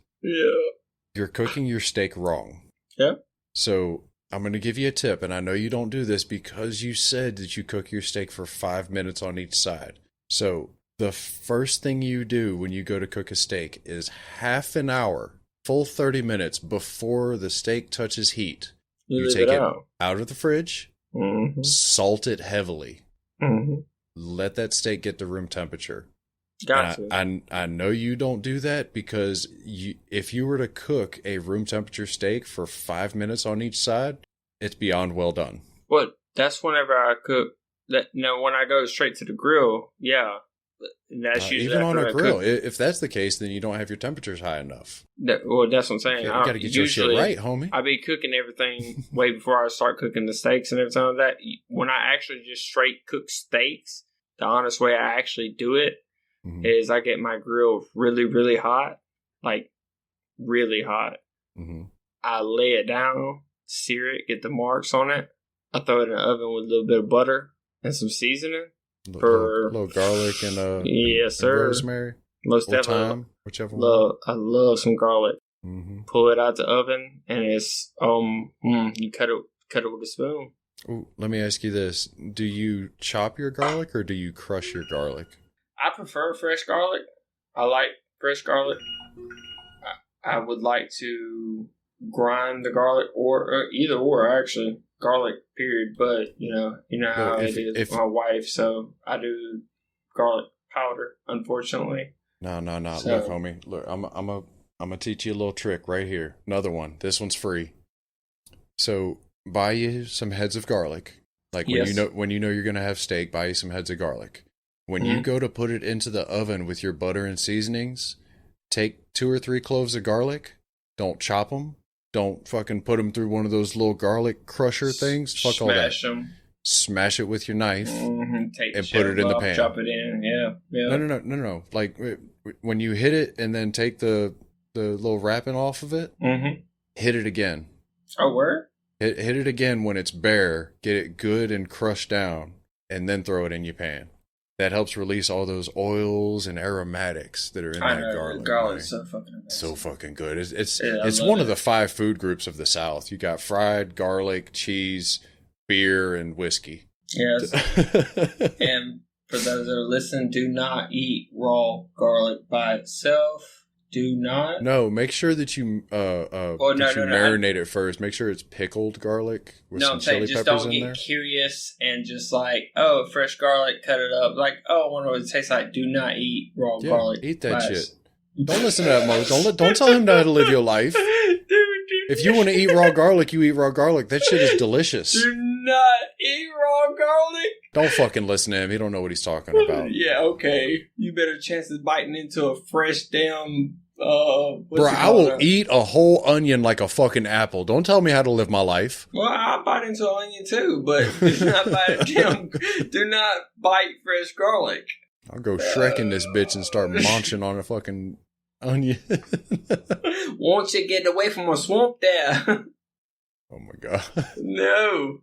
you're cooking your steak wrong. Yeah. So I'm going to give you a tip, and I know you don't do this because you said that you cook your steak for 5 minutes on each side. So the first thing you do when you go to cook a steak is half an hour, full 30 minutes before the steak touches heat. You take it out of the fridge, salt it heavily, let that steak get to room temperature. Gotcha. I know you don't do that because if you were to cook a room temperature steak for 5 minutes on each side, it's beyond well done. Well, that's whenever I cook. When I go straight to the grill, yeah. That's usually even on a grill. If that's the case, then you don't have your temperatures high enough. That's what I'm saying. You got to get your shit right, homie. I be cooking everything way before I start cooking the steaks and everything like that. When I actually just straight cook steaks, the honest way I actually do it is I get my grill really, really hot, like really hot. I lay it down, sear it, get the marks on it. I throw it in the oven with a little bit of butter and some seasoning. For little garlic and yes, sir. And rosemary, most definitely. Thyme, whichever one. I love some garlic. Pull it out the oven, and it's you cut it with a spoon. Ooh, let me ask you this: do you chop your garlic or do you crush your garlic? I prefer fresh garlic. I like fresh garlic. I would like to grind the garlic or either or actually. Garlic, period. But you know how it is with my wife, so I do garlic powder. Unfortunately, no. So, look, homie. Look, I'm gonna teach you a little trick right here. Another one. This one's free. So buy you some heads of garlic. Like when you know you're gonna have steak, buy you some heads of garlic. When you go to put it into the oven with your butter and seasonings, take 2 or 3 cloves of garlic. Don't chop them. Don't fucking put them through one of those little garlic crusher things. Fuck all that. Smash it with your knife and put it in the pan. Chop it in. Yeah. No. Like when you hit it and then take the little wrapping off of it, hit it again. Oh, where? Hit it again when it's bare. Get it good and crushed down, and then throw it in your pan. That helps release all those oils and aromatics that are in that garlic. Garlic's so fucking amazing. So fucking good. It's one of the 5 food groups of the South. You got fried, garlic, cheese, beer, and whiskey. Yes. And for those that are listening, do not eat raw garlic by itself. Do not. No, make sure that you marinate it first. Make sure it's pickled garlic with some chili peppers in there. Just don't get curious and just like, fresh garlic, cut it up. Like, I wonder what it tastes like. Do not eat raw garlic. Eat that shit. Don't listen to that, Mo. Don't tell him how to live your life. If you want to eat raw garlic, you eat raw garlic. That shit is delicious. Do not eat raw garlic. Don't fucking listen to him. He don't know what he's talking about. Yeah, okay. You better chances biting into a fresh damn... Bro, I will eat a whole onion like a fucking apple. Don't tell me how to live my life. Well, I bite into an onion too, but do not bite fresh garlic. I'll go Shreking this bitch and start munching on a fucking onion. Won't you get away from a swamp there? Oh my god. No.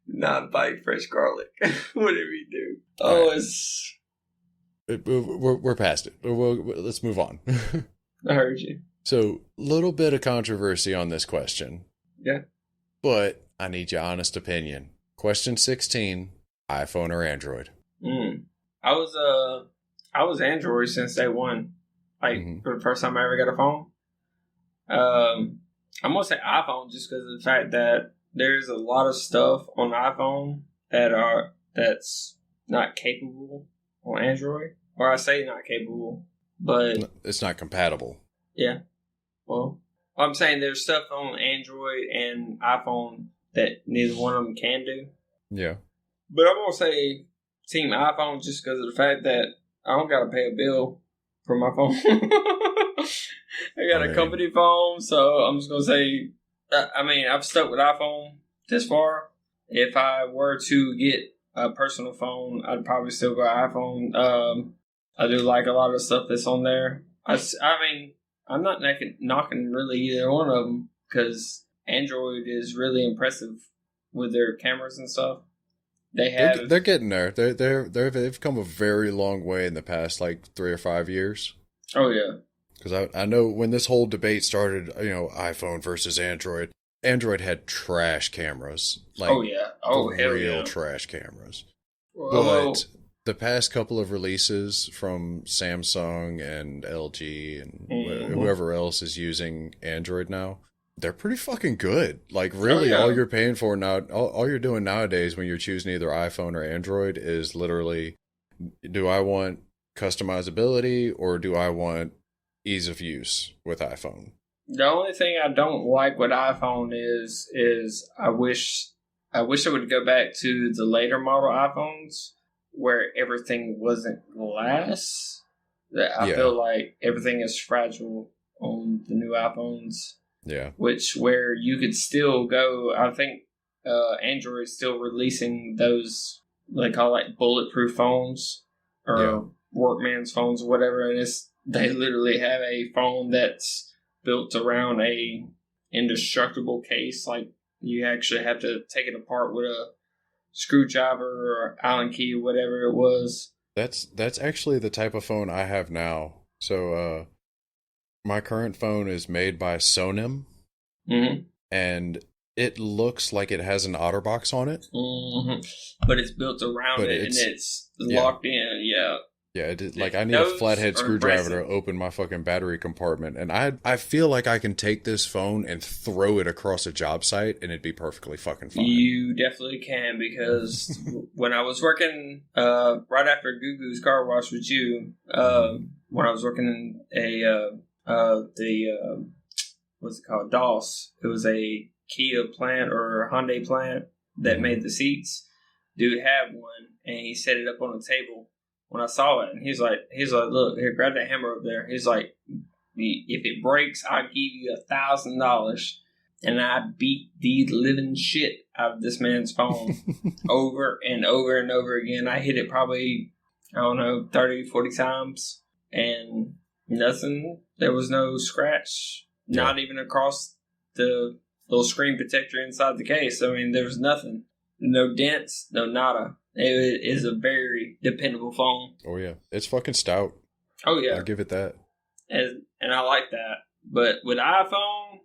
Not bite fresh garlic. Whatever you do. Oh, right. We're past it. Let's move on. I heard you. So, little bit of controversy on this question. Yeah. But I need your honest opinion. Question 16, iPhone or Android? I was Android since day one. Like, for the first time I ever got a phone. I'm going to say iPhone just because of the fact that there's a lot of stuff on the iPhone that's not capable on Android. Or I say not capable. But it's not compatible. Yeah. Well, I'm saying there's stuff on Android and iPhone that neither one of them can do. Yeah. But I'm going to say Team iPhone just because of the fact that I don't got to pay a bill for my phone. I got a company phone, so I'm just going to say, I've stuck with iPhone this far. If I were to get a personal phone, I'd probably still go iPhone. I do like a lot of stuff that's on there. I'm not knocking really either one of them because Android is really impressive with their cameras and stuff. They have. They're getting there. They've come a very long way in the past like 3 or 5 years. Oh yeah. Because I know when this whole debate started, iPhone versus Android. Android had trash cameras. Like, oh yeah. Oh hell real yeah. trash cameras. Well, But the past couple of releases from Samsung and LG and whoever else is using Android now, they're pretty fucking good. Like, really, all you're paying for now, all you're doing nowadays when you're choosing either iPhone or Android is literally, do I want customizability or do I want ease of use with iPhone? the only thing I don't like with iPhone is I wish I would go back to the later model iPhones where everything wasn't glass. I feel like everything is fragile on the new iPhones. Yeah. Where you could still go. I think Android is still releasing those, they call like bulletproof phones or workman's phones or whatever, and they literally have a phone that's built around a indestructible case. Like, you actually have to take it apart with a screwdriver or Allen key or whatever it was. That's actually the type of phone I have now. So my current phone is made by Sonim, and it looks like it has an OtterBox on it, but it's built around it and it's locked in. Yeah. Yeah, like I need a flathead screwdriver to open my fucking battery compartment, and I feel like I can take this phone and throw it across a job site, and it'd be perfectly fucking fine. You definitely can, because when I was working right after Gugu's car wash with you, when I was working in what's it called, DOS, it was a Kia plant or Hyundai plant that made the seats. Dude had one, and he set it up on a table. When I saw it, and he's like, look, here, grab that hammer up there. He's like, if it breaks, I'll give you $1,000. And I beat the living shit out of this man's phone over and over and over again. I hit it probably, 30, 40 times, and nothing. There was no scratch, not even across the little screen protector inside the case. I mean, there was nothing. No dents, no nada. It is a very dependable phone. Oh, yeah. It's fucking stout. Oh, yeah. I'll give it that. And I like that. But with iPhone,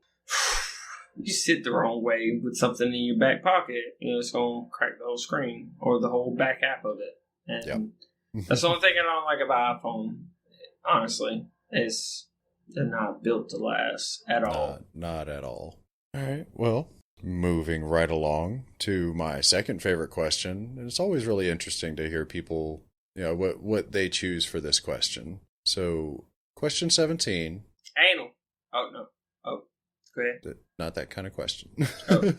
you sit the wrong way with something in your back pocket, it's going to crack the whole screen or the whole back half of it. And that's the only thing I don't like about iPhone, honestly, is they're not built to last at all. Not at all. All right. Well, moving right along to my second favorite question. And it's always really interesting to hear people, what they choose for this question. So, question 17. Anal. Oh, no. Oh, go ahead. Not that kind of question. Oh.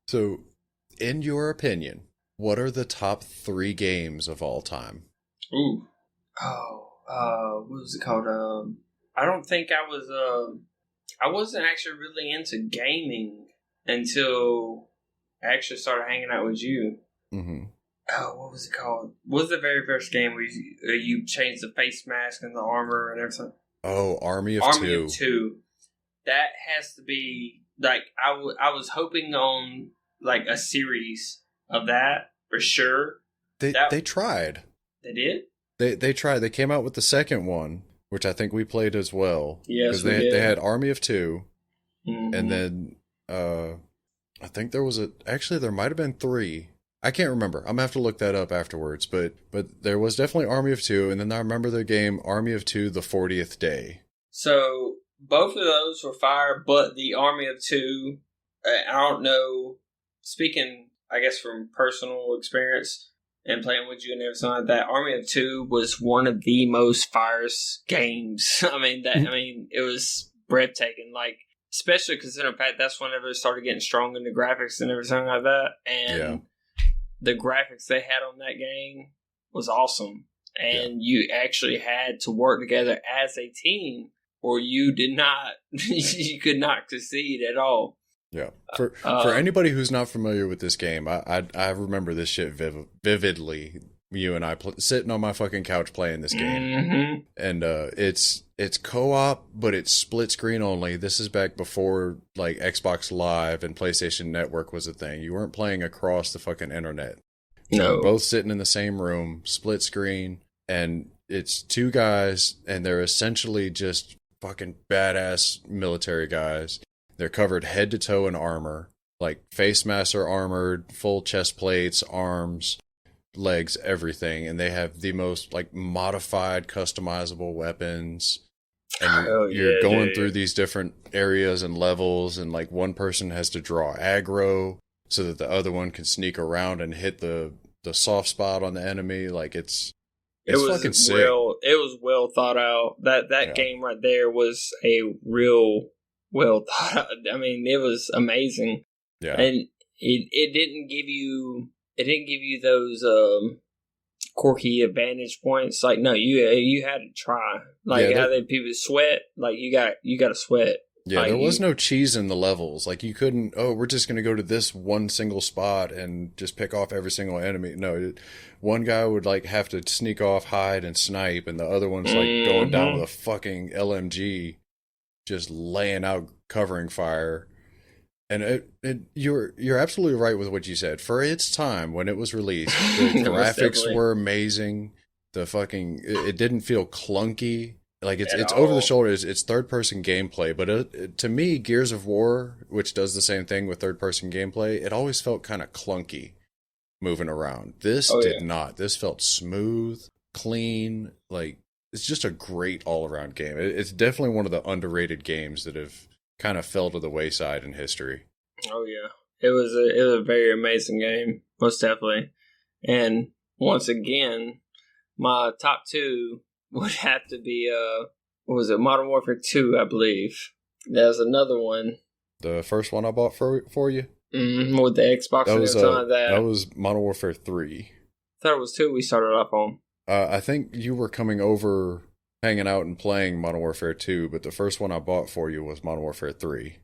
So, in your opinion, what are the top 3 games of all time? Ooh. Oh, what was it called? I don't think I wasn't actually really into gaming until I actually started hanging out with you. Mm-hmm. Oh, what was it called? What was the very first game where you changed the face mask and the armor and everything? Oh, Army of Two. That has to be, like, I was hoping on, like, a series of that for sure. They tried. They did? They tried. They came out with the second one, which I think we played as well. Yes, we did. They had Army of Two, and then I think there was there might have been 3. I can't remember. I'm gonna have to look that up afterwards. But there was definitely Army of Two, and then I remember the game Army of Two: The 40th Day. So both of those were fire, but the Army of Two, I don't know. Speaking, I guess, from personal experience and playing with you and everything like that, Army of Two was one of the most fierce games. I mean, it was breathtaking. Like, especially considering the fact that's whenever it started getting strong in the graphics and everything like that. And the graphics they had on that game was awesome. And you actually had to work together as a team, or you could not succeed at all. Yeah. For anybody who's not familiar with this game, I remember this shit vividly. You and I sitting on my fucking couch playing this game, and it's co-op, but it's split screen only. This is back before like Xbox Live and PlayStation Network was a thing. You weren't playing across the fucking internet. You're No. both sitting in the same room, split screen, and it's two guys, and they're essentially just fucking badass military guys. They're covered head to toe in armor, like face masks are armored, full chest plates, arms, legs, everything, and they have the most like modified, customizable weapons. And you're going through these different areas and levels, and like one person has to draw aggro so that the other one can sneak around and hit the soft spot on the enemy. Like it's fucking sick. It was well thought out. That game right there was a real well thought out. I mean, it was amazing. Yeah. And it didn't give you those quirky advantage points. Like, no, you had to try. Like how they people sweat. Like you got to sweat. Yeah, like, there was no cheese in the levels. Like you couldn't. Oh, we're just gonna go to this one single spot and just pick off every single enemy. No, one guy would like have to sneak off, hide, and snipe, and the other one's like going down with a fucking LMG, just laying out covering fire. And you're absolutely right with what you said. For its time when it was released, the graphics were amazing. The fucking it didn't feel clunky. Like it's over the shoulders. It's third person gameplay, but to me, Gears of War, which does the same thing with third person gameplay, it always felt kind of clunky moving around. This did not. This felt smooth, clean. Like it's just a great all around game. It's definitely one of the underrated games that have kind of fell to the wayside in history. Oh yeah, it was a very amazing game, most definitely. And once again, my top two would have to be what was it, Modern Warfare 2, I believe. There's another one. The first one I bought for you? With the Xbox and everything like that. That was Modern Warfare 3. I thought it was 2 we started off on. I think you were coming over, hanging out and playing Modern Warfare 2, but the first one I bought for you was Modern Warfare 3.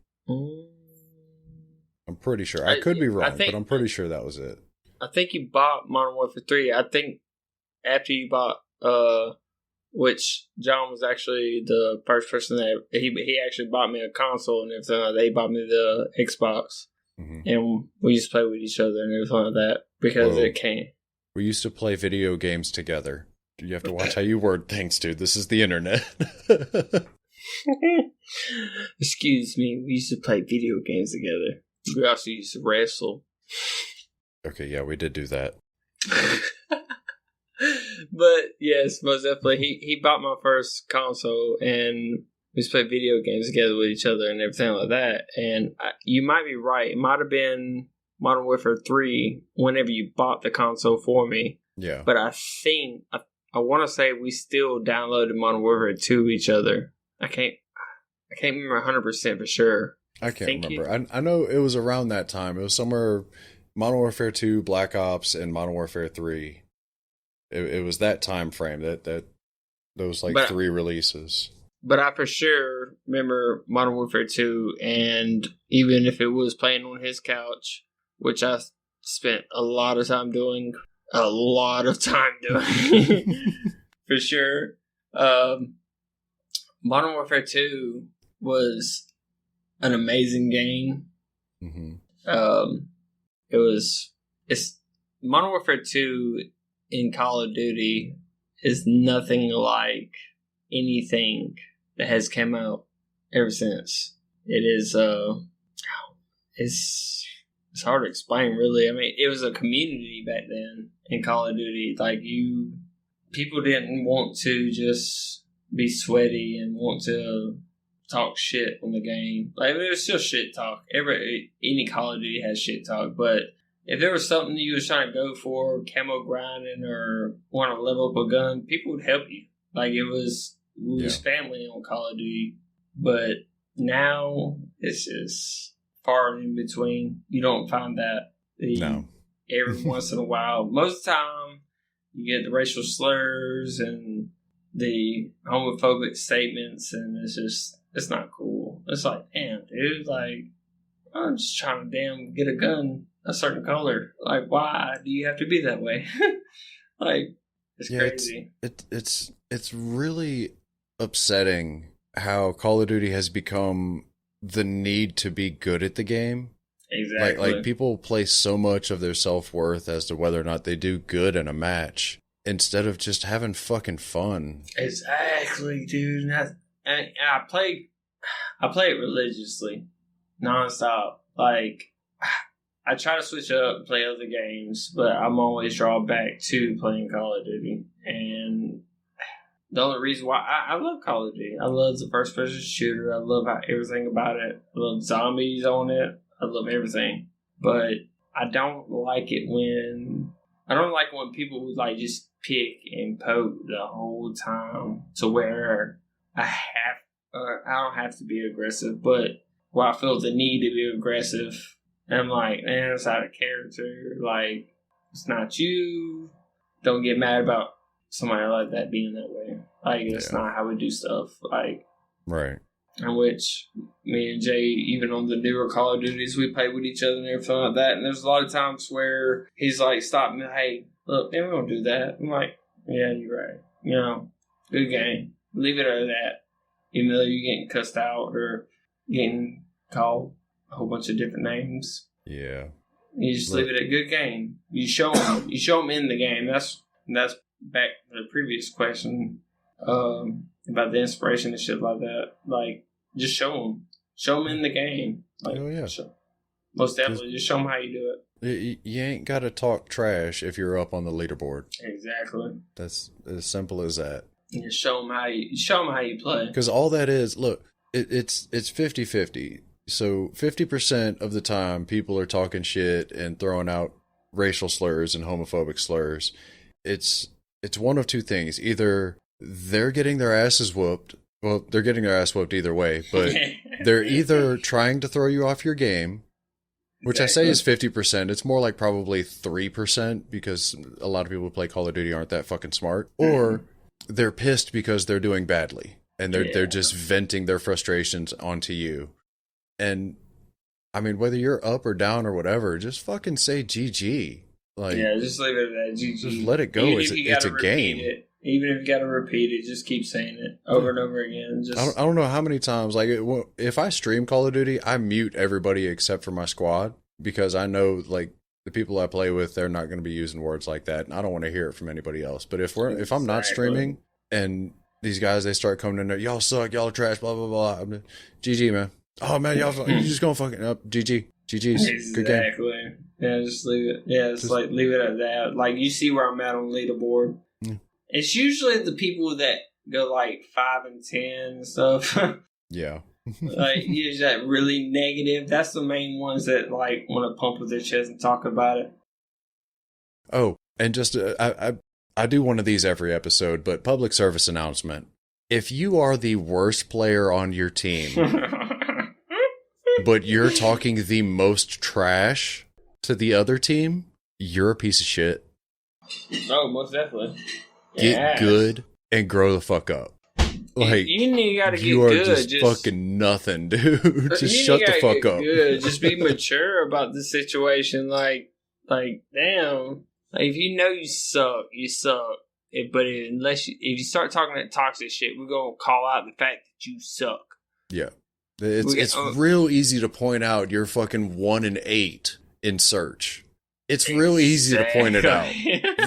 I'm pretty sure. I could be wrong, but I'm pretty sure that was it. I think you bought Modern Warfare 3. I think after you bought which John was actually the first person that he actually bought me a console and everything. They bought me the Xbox, and we used to play with each other and everything like that because it came. We used to play video games together. You have to watch how you word things, dude. This is the internet. Excuse me. We used to play video games together. We also used to wrestle. Okay, yeah, we did do that. But yes, most definitely, he bought my first console, and we used to play video games together with each other and everything like that. And you might be right; it might have been Modern Warfare 3 whenever you bought the console for me. Yeah. But I think I want to say we still downloaded Modern Warfare 2 each other. I can't remember 100% for sure. I can't remember. I know it was around that time. It was somewhere Modern Warfare 2, Black Ops, and Modern Warfare 3. It was that time frame that those three releases. But I for sure remember Modern Warfare 2, and even if it was playing on his couch, which I spent a lot of time doing, for sure. Modern Warfare 2 was an amazing game. It's Modern Warfare 2 in Call of Duty is nothing like anything that has come out ever since. It is it's hard to explain, really. I mean, it was a community back then in Call of Duty. Like people didn't want to just be sweaty and want to talk shit on the game. Like there's still shit talk. Any Call of Duty has shit talk, but if there was something you was trying to go for, camo grinding or want to level up a gun, people would help you. Like we was family on Call of Duty. But now it's just far and in between. You don't find that. No. Every once in a while. Most of the time, you get the racial slurs and the homophobic statements, and it's not cool. It's like, damn, dude, like, I'm just trying to get a gun a certain color. Like, why do you have to be that way? Like, it's crazy. It's really upsetting how Call of Duty has become the need to be good at the game. Exactly. Like people place so much of their self-worth as to whether or not they do good in a match instead of just having fucking fun. Exactly, dude. And I play it religiously, nonstop. Like, I try to switch up, play other games, but I'm always drawn back to playing Call of Duty. And the only reason why I love Call of Duty, I love the first person shooter. I love everything about it. I love zombies on it. I love everything. But I don't like it when people like just pick and poke the whole time to where I don't have to be aggressive, but where I feel the need to be aggressive. And I'm like, man, it's out of character. Like, it's not you. Don't get mad about somebody like that being that way. Like, it's not how we do stuff. Like, right. In which me and Jay, even on the newer Call of Duties, we play with each other and everything like that. And there's a lot of times where he's like, stop me, hey, look, man, we don't do that. I'm like, yeah, you're right. You know, good game. Leave it at that. Even though you're getting cussed out or getting called a whole bunch of different names. Yeah. You just leave it at good game. You show them. You show them in the game. That's back to the previous question about the inspiration and shit like that. Like, just show them. Show them in the game. Like, oh, yeah. Most definitely. Just show them how you do it. You ain't got to talk trash if you're up on the leaderboard. Exactly. That's as simple as that. You show them how you play. Because all that is, look, it's 50-50. So 50% of the time, people are talking shit and throwing out racial slurs and homophobic slurs. It's one of two things. Either they're getting their asses whooped. Well, they're getting their ass whooped either way, but they're either trying to throw you off your game, which I say is 50%. It's more like probably 3% because a lot of people who play Call of Duty aren't that fucking smart. Or they're pissed because they're doing badly and they're just venting their frustrations onto you. And I mean, whether you're up or down or whatever, just fucking say GG. Like, just leave it at that. GG. Just let it go. It's a game. Even if you got to repeat it, just keep saying it over and over again. I don't know how many times. Like, if I stream Call of Duty, I mute everybody except for my squad because I know, like, the people I play with, they're not going to be using words like that, and I don't want to hear it from anybody else. But if I'm not streaming and these guys, they start coming in there, y'all suck, y'all are trash, blah blah blah. I'm GG, man. Oh man, y'all you just gonna fucking up. GG. GG's. Exactly. Good game. Yeah, just leave it. Yeah, just like leave it at that. Like, you see where I'm at on leaderboard. Yeah. It's usually the people that go like 5 and 10 and stuff. Yeah. Like, usually that really negative. That's the main ones that like want to pump with their chest and talk about it. Oh, and just I do one of these every episode, but public service announcement. If you are the worst player on your team, but you're talking the most trash to the other team, you're a piece of shit. Oh, most definitely. Get good and grow the fuck up. Like, you gotta get you are good. just fucking nothing, dude. Just shut the fuck up. Good. Just be mature about the situation. Like, damn. Like, if you know you suck, you suck. If you start talking that toxic shit, we're gonna call out the fact that you suck. Yeah, it's real easy to point out you're fucking 1 and 8 in search. It's real easy to point it out.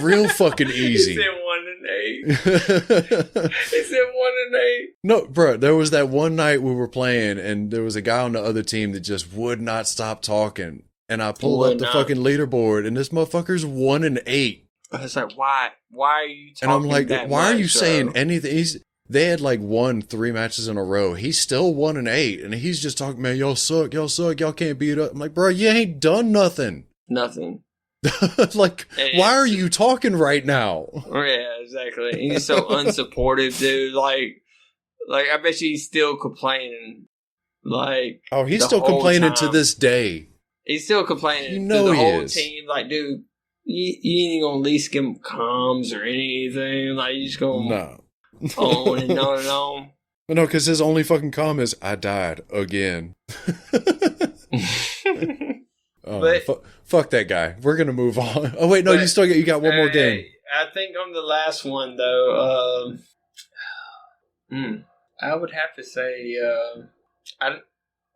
Real fucking easy. He said 1 and 8. He said 1 and 8. No, bro, there was that one night we were playing and there was a guy on the other team that just would not stop talking. And I pulled up the fucking leaderboard and this motherfucker's 1 and 8. I was like, why are you talking? And I'm like, why are you saying though? anything? They had like won 3 matches in a row. He's still 1 and 8. And he's just talking, man, y'all suck, y'all can't beat up. I'm like, bro, you ain't done nothing. Nothing. Like, why are you talking right now? Yeah, exactly. He's so unsupportive, dude. Like I bet you he's still complaining. Like, oh, he's still complaining to this day. He's still complaining. You know to the he whole is. team. Like, dude, you ain't gonna at least give him comms or anything. Like, you just gonna on and on and on. But no, because his only fucking comment is, I died again. But fuck that guy. We're gonna move on. Oh wait, no, you got one more game. I think on the last one though, I would have to say,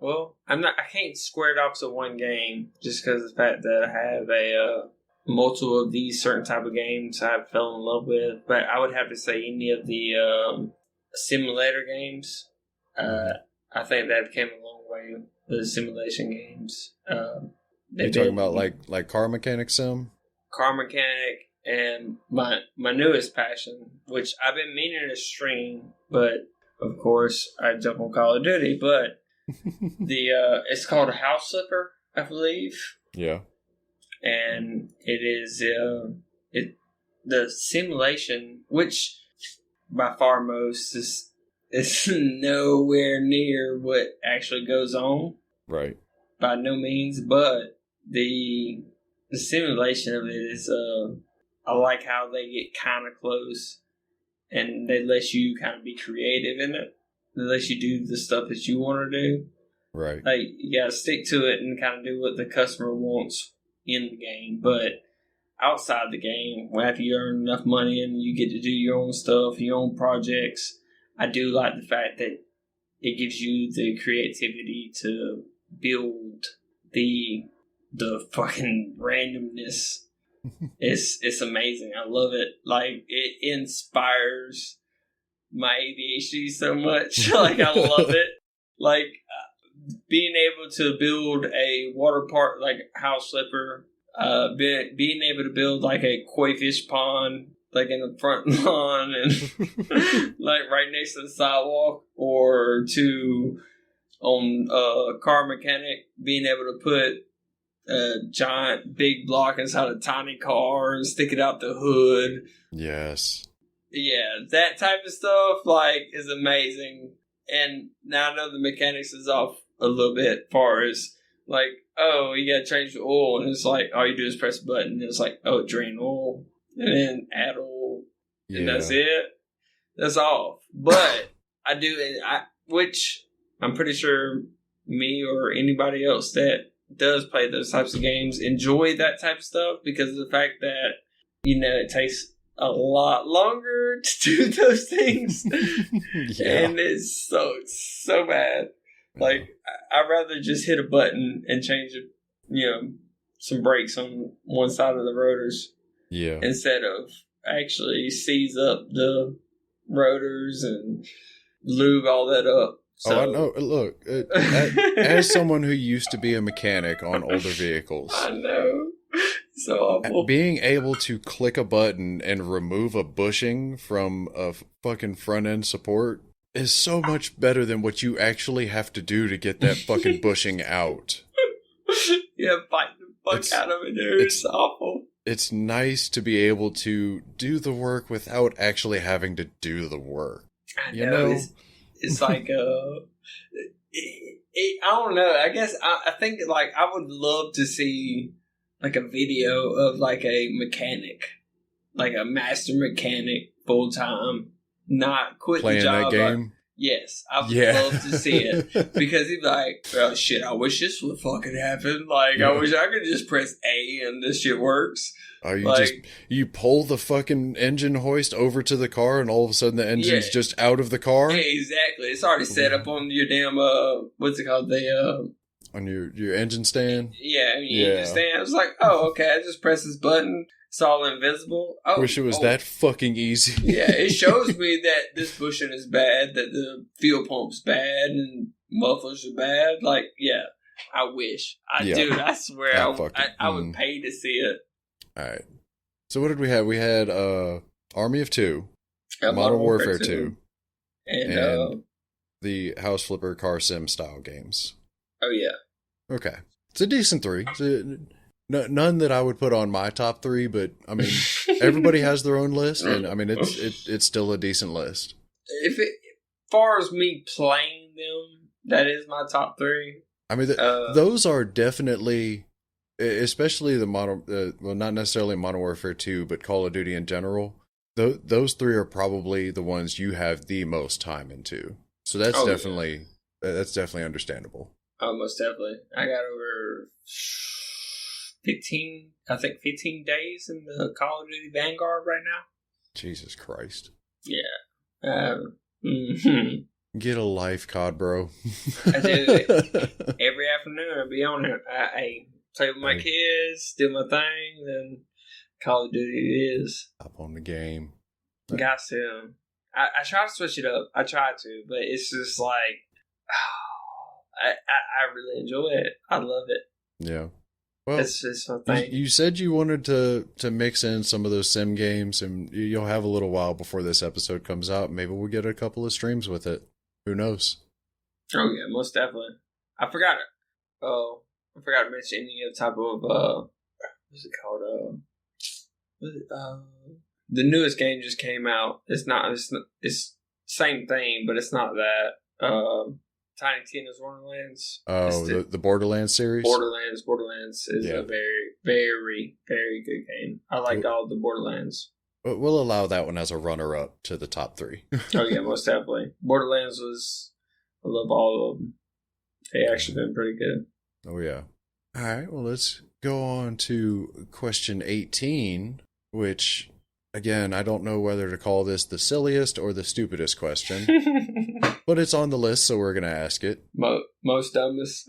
Well, I can't square it off to one game just because of the fact that I have a multiple of these certain type of games I fell in love with. But I would have to say any of the simulator games. I think that came a long way. The simulation games. You're talking about like Car Mechanic Sim? Car Mechanic, and my newest passion, which I've been meaning to stream, but of course I jump on Call of Duty. But it's called House Flipper, I believe. Yeah. And it is the simulation, which by far most is nowhere near what actually goes on. Right. By no means, but the simulation of it is I like how they get kind of close and they let you kind of be creative in it. They let you do the stuff that you want to do. Right. Like, you gotta stick to it and kind of do what the customer wants in the game. But outside the game, after you earn enough money and you get to do your own stuff, your own projects, I do like the fact that it gives you the creativity to build the fucking randomness. It's amazing. I love it. Like, it inspires my ADHD so much. Like, I love it. Like, being able to build a water park, like House Flipper, being able to build like a koi fish pond, like in the front lawn and like right next to the sidewalk, or on Car Mechanic, being able to put a giant big block inside a tiny car and stick it out the hood. Yes. Yeah, that type of stuff like is amazing. And now I know the mechanics is off a little bit, far as like, oh, you gotta change the oil, and it's like all you do is press a button, and it's like, oh, drain oil, and then add oil, and that's it. That's all. But I do, which I'm pretty sure me or anybody else that does play those types of games enjoy that type of stuff because of the fact that, you know, it takes a lot longer to do those things. And it's so bad. Like, I'd rather just hit a button and change it, you know, some brakes on one side of the rotors. Yeah. Instead of actually seize up the rotors and lube all that up. So, I know. Look, as someone who used to be a mechanic on older vehicles, I know. So awful. Being able to click a button and remove a bushing from a fucking front end support is so much better than what you actually have to do to get that fucking bushing out. Yeah, fight the fuck out of it, dude. It's awful. It's nice to be able to do the work without actually having to do the work. I know. It's like, I don't know. I guess I think, like, I would love to see, like, a video of, like, a mechanic, like a master mechanic full time, not quit playing the job. That game? Yes, I would love to see it because he'd be like, "Oh shit, I wish this would fucking happen. Like, I wish I could just press A and this shit works." Or you pull the fucking engine hoist over to the car and all of a sudden the engine's just out of the car? Yeah, exactly. It's already set up on your damn, what's it called? On your engine stand? Yeah, engine stand. I was like, oh, okay, I just press this button. It's all invisible. Oh, wish it was that fucking easy. Yeah, it shows me that this bushing is bad, that the fuel pump's bad, and mufflers are bad. Like, yeah, I wish. Dude, I swear, I would pay to see it. All right. So what did we have? We had Army of Two, Modern Warfare 2, and the House Flipper car sim style games. Oh, yeah. Okay. It's a decent 3. None that I would put on my top 3, but I mean, everybody has their own list, and I mean, it's still a decent list. As far as me playing them, that is my top 3. I mean, those are definitely, especially the well, not necessarily Modern Warfare 2, but Call of Duty in general. Those 3 are probably the ones you have the most time into. So that's definitely understandable. Oh, most definitely. I got over 15 days in the Call of Duty Vanguard right now. Jesus Christ. Yeah. Get a life, COD, bro. I do. Every afternoon I'll be on it. I play with my kids, do my thing, then Call of Duty it is. Up on the game. Got to. I try to switch it up. I try to, but it's just like, I really enjoy it. I love it. Yeah. Well, it's just my thing. You said you wanted to mix in some of those sim games, and you'll have a little while before this episode comes out. Maybe we'll get a couple of streams with it. Who knows? Oh yeah, most definitely. I forgot it. Oh, I forgot to mention any type of what's it called? The newest game just came out. It's same thing, but it's not that. Tiny Tina's Wonderlands. Oh, the Borderlands series? Borderlands is a very, very, very good game. I liked all the Borderlands. We'll allow that one as a runner-up to the top 3. Oh yeah, most definitely. Borderlands I love all of them. They actually been pretty good. Oh yeah. All right, well let's go on to question 18, which, again, I don't know whether to call this the silliest or the stupidest question. But it's on the list, so we're going to ask it. Most dumbest.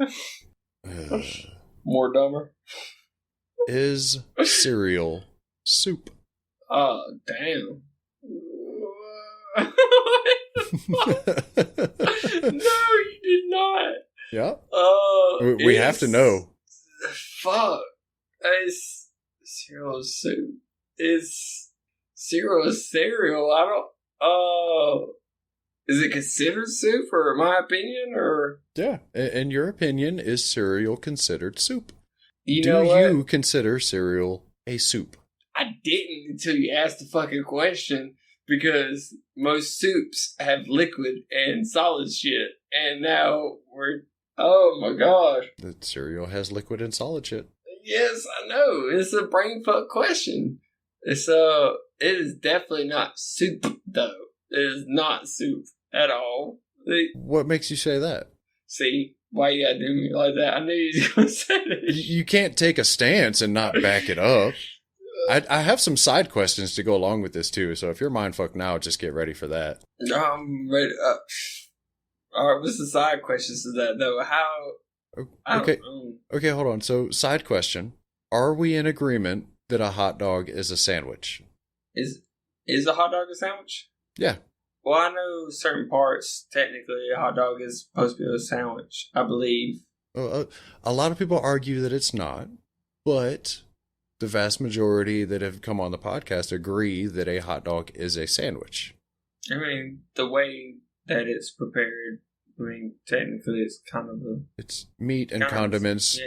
More dumber. Is cereal soup? Oh, damn. What the fuck? No, you did not. Yeah. We have to know. Fuck. It's cereal soup. It's cereal. I don't... Is it considered soup, or my opinion, or? Yeah. In your opinion, is cereal considered soup? Do you consider cereal a soup? I didn't until you asked the fucking question, because most soups have liquid and solid shit, and now oh my gosh. The cereal has liquid and solid shit. Yes, I know. It's a brain fuck question. It is definitely not soup, though. It is not soup at all. What makes you say that? See, why you gotta do me like that? I knew you was gonna say that. You can't take a stance and not back it up. I have some side questions to go along with this too, so if you're mindfucked now, just get ready for that. I'm ready. Alright, what's the side questions to that though? Okay, hold on. So, side question. Are we in agreement that a hot dog is a sandwich? Is a hot dog a sandwich? Yeah. Well, I know certain parts, technically, a hot dog is supposed to be a sandwich, I believe. A lot of people argue that it's not, but the vast majority that have come on the podcast agree that a hot dog is a sandwich. I mean, the way that it's prepared, technically it's kind of it's meat and condiments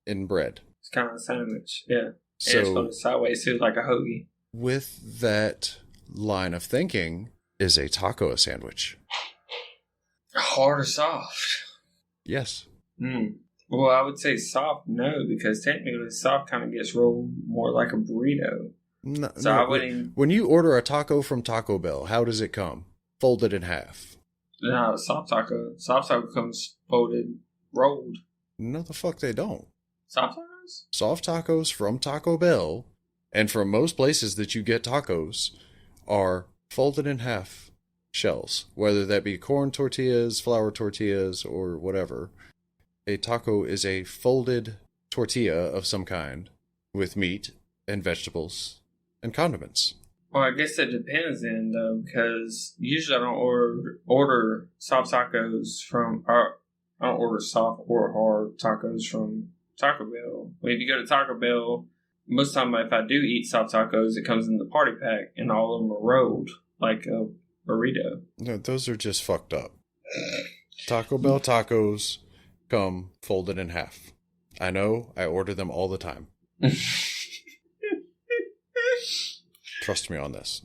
in bread. It's kind of a sandwich, yeah. So, and it's going sideways too, like a hoagie. With that line of thinking, is a taco a sandwich? Hard or soft? Yes. Well, I would say soft, no, because technically soft kind of gets rolled more like a burrito. No, I wouldn't... When you order a taco from Taco Bell, how does it come? Folded in half. No, soft taco comes folded, rolled. No, the fuck they don't. Soft tacos? Soft tacos from Taco Bell, and from most places that you get tacos, are folded in half shells, whether that be corn tortillas, flour tortillas, or whatever. A taco is a folded tortilla of some kind with meat and vegetables and condiments. Well, I guess it depends then, though, because usually I don't order soft tacos from... I don't order soft or hard tacos from Taco Bell. Well, if you go to Taco Bell, most of the time if I do eat soft tacos, it comes in the party pack, and all of them are rolled like a burrito. No, those are just fucked up. Taco Bell tacos come folded in half. I know, I order them all the time. Trust me on this.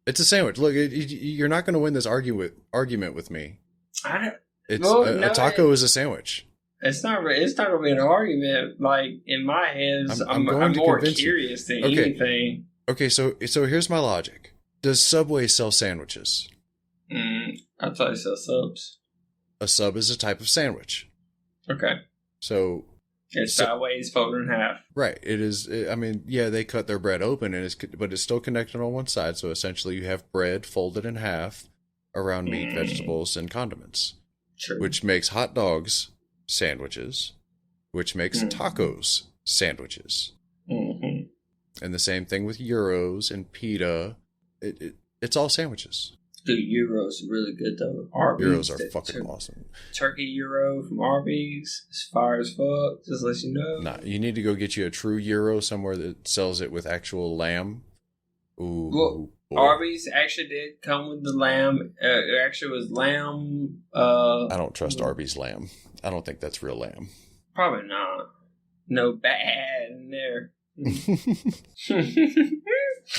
It's a sandwich. Look, you're not going to win this argument with me. A taco is a sandwich. It's not going to be an argument. Like, in my head, I'm more curious than anything. Okay, so here's my logic. Does Subway sell sandwiches? I thought they sell subs. A sub is a type of sandwich. Okay. So it's sideways, folded in half. Right. It is. They cut their bread open, but it's still connected on one side. So essentially, you have bread folded in half around meat, vegetables, and condiments. True. Which makes hot dogs sandwiches, which makes tacos sandwiches. Mm-hmm. And the same thing with gyros and pita. It's all sandwiches. Dude, gyros are really good though. Arby's, Gyros are fucking awesome. Turkey gyro from Arby's is fire as fuck. Just let you know. Nah, you need to go get you a true gyro somewhere that sells it with actual lamb. Ooh. Well, boy. Arby's actually did come with the lamb. It actually was lamb. I don't trust Arby's lamb. I don't think that's real lamb. Probably not. No bad in there.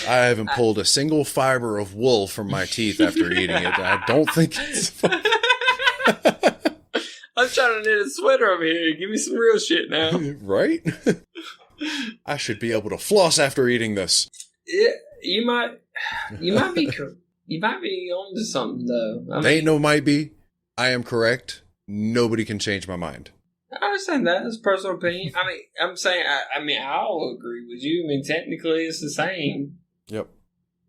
I haven't pulled a single fiber of wool from my teeth after eating it. I don't think it's I'm trying to knit a sweater over here. Give me some real shit now. Right? I should be able to floss after eating this. Yeah, you might be onto something though. Ain't no might be. I am correct. Nobody can change my mind. I understand that. It's personal opinion. I mean, I'm saying, I'll agree with you. I mean, technically, it's the same. Yep.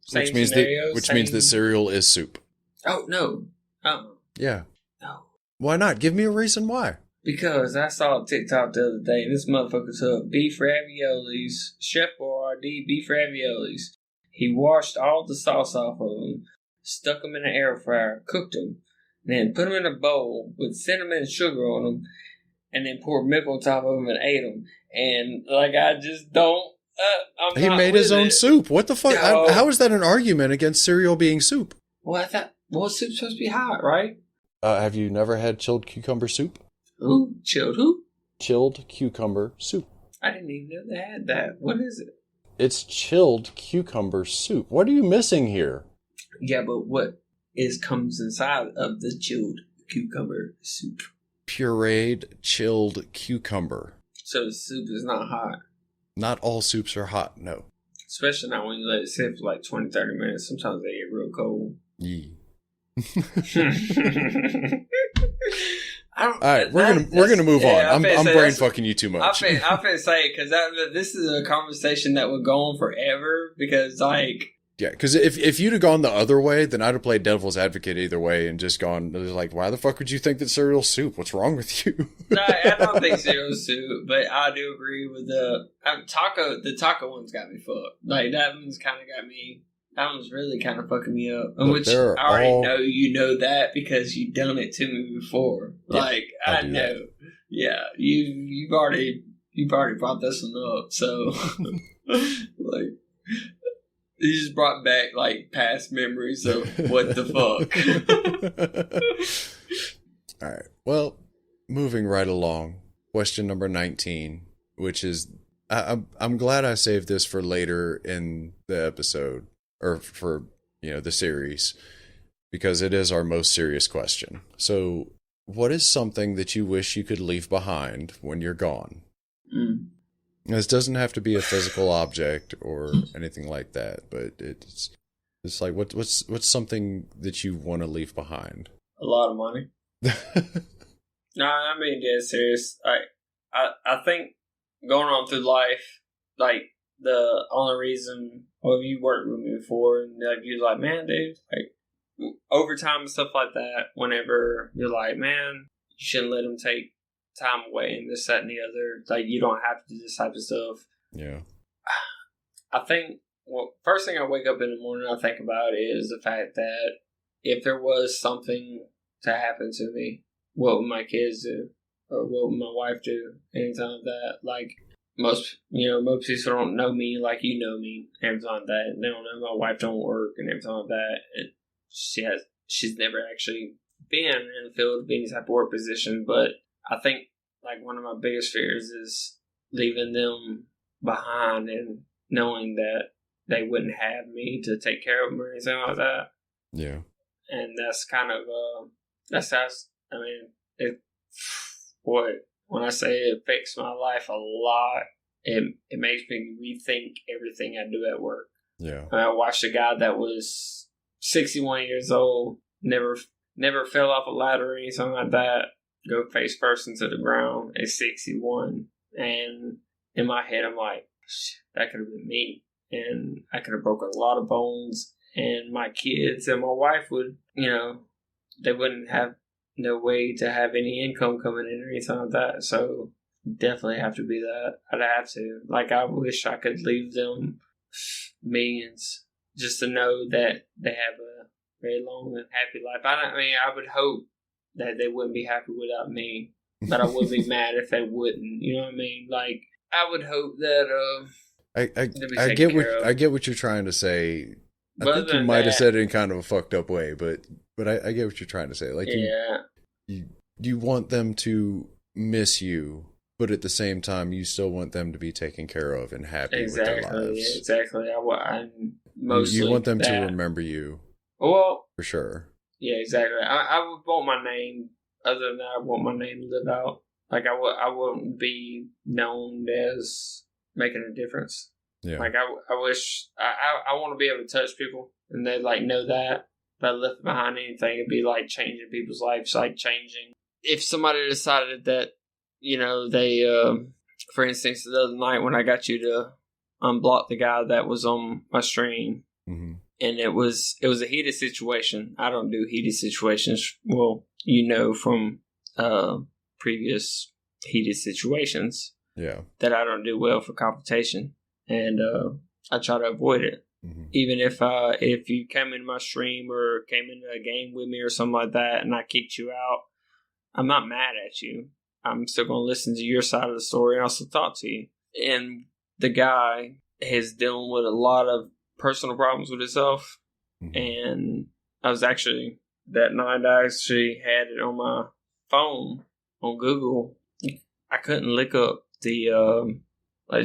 Same Which means scenario, means that cereal is soup. Oh, no. Oh. Yeah. No. Why not? Give me a reason why. Because I saw a TikTok the other day, and this motherfucker took beef raviolis, Chef Boyardee beef raviolis. He washed all the sauce off of them, stuck them in the air fryer, cooked them, then put them in a bowl with cinnamon and sugar on them, and then poured milk on top of them and ate them. And, like, I just don't... he made his own soup. What the fuck? How is that an argument against cereal being soup? Well, I thought... Well, soup's supposed to be hot, right? Have you never had chilled cucumber soup? Who? Chilled who? Chilled cucumber soup. I didn't even know they had that. What is it? It's chilled cucumber soup. What are you missing here? Yeah, but what comes inside of the chilled cucumber soup? Pureed chilled cucumber. So the soup is not hot. Not all soups are hot, no. Especially not when you let it sit for like 20, 30 minutes. Sometimes they get real cold. Yee. All right, we're gonna move on. I'm brain fucking you too much. I'm finna say it because this is a conversation that would go on forever. Because because if you'd have gone the other way, then I'd have played devil's advocate either way and just gone like, why the fuck would you think that cereal's soup? What's wrong with you? No, I don't think cereal's soup, but I do agree with the taco. The taco one's got me fucked. Like that one's kind of got me. That one's really kind of fucking me up. Look, which I already know you know that because you've done it to me before. Yeah, like I know. That. Yeah, you've already brought this one up. So like you just brought back like past memories of what the fuck. All right. Well, moving right along. Question number 19, which is I'm glad I saved this for later in the episode. Or for, the series, because it is our most serious question. So, what is something that you wish you could leave behind when you're gone? This doesn't have to be a physical object or anything like that, but it's like what's something that you want to leave behind? A lot of money. No, I mean dead serious. I think going on through life, like the only reason. Well, if you worked with me before, and like you're like, man, dude, like overtime and stuff like that. Whenever you're like, man, you shouldn't let them take time away and this, that, and the other. Like you don't have to do this type of stuff. Yeah. I think. Well, first thing I wake up in the morning, I think about is the fact that if there was something to happen to me, what would my kids do, or what would my wife do? Anytime like that, like. Most people don't know me like you know me, everything like that. They don't know my wife don't work and everything like that. And she's never actually been in the field of any type of work position. But I think like one of my biggest fears is leaving them behind and knowing that they wouldn't have me to take care of them or anything like that. Yeah. And that's kind of that's how I mean when I say it affects my life a lot, it makes me rethink everything I do at work. Yeah. I watched a guy that was 61 years old, never fell off a ladder or anything like that, go face first into the ground at 61. And in my head, I'm like, that could have been me. And I could have broken a lot of bones. and my kids and my wife would, they wouldn't have no way to have any income coming in or anything like that. So definitely have to be that. I'd have to. Like, I wish I could leave them millions just to know that they have a very long and happy life. I would hope that they wouldn't be happy without me, but I wouldn't be mad if they wouldn't. You know what I mean? Like, I would hope that I get what you're trying to say. I think you might have said it in kind of a fucked up way, but I get what you're trying to say. Like, you want them to miss you, but at the same time, you still want them to be taken care of and happy with their lives. Yeah, exactly. You want them to remember you. Well, for sure. Yeah, exactly. I would want my name. Other than that, I want my name to live out. Like, I wouldn't be known as making a difference. Yeah. Like, I wish I want to be able to touch people and they like know that. If I left behind anything, it'd be like changing people's lives, like changing. If somebody decided that, they, for instance, the other night when I got you to unblock the guy that was on my stream, mm-hmm. and it was a heated situation. I don't do heated situations. Well, from previous heated situations, that I don't do well for confrontation, and I try to avoid it. Mm-hmm. Even if you came into my stream or came into a game with me or something like that, and I kicked you out, I'm not mad at you. I'm still going to listen to your side of the story and also talk to you. And the guy is dealing with a lot of personal problems with himself, mm-hmm. and that night I actually had it on my phone on Google. I couldn't look up the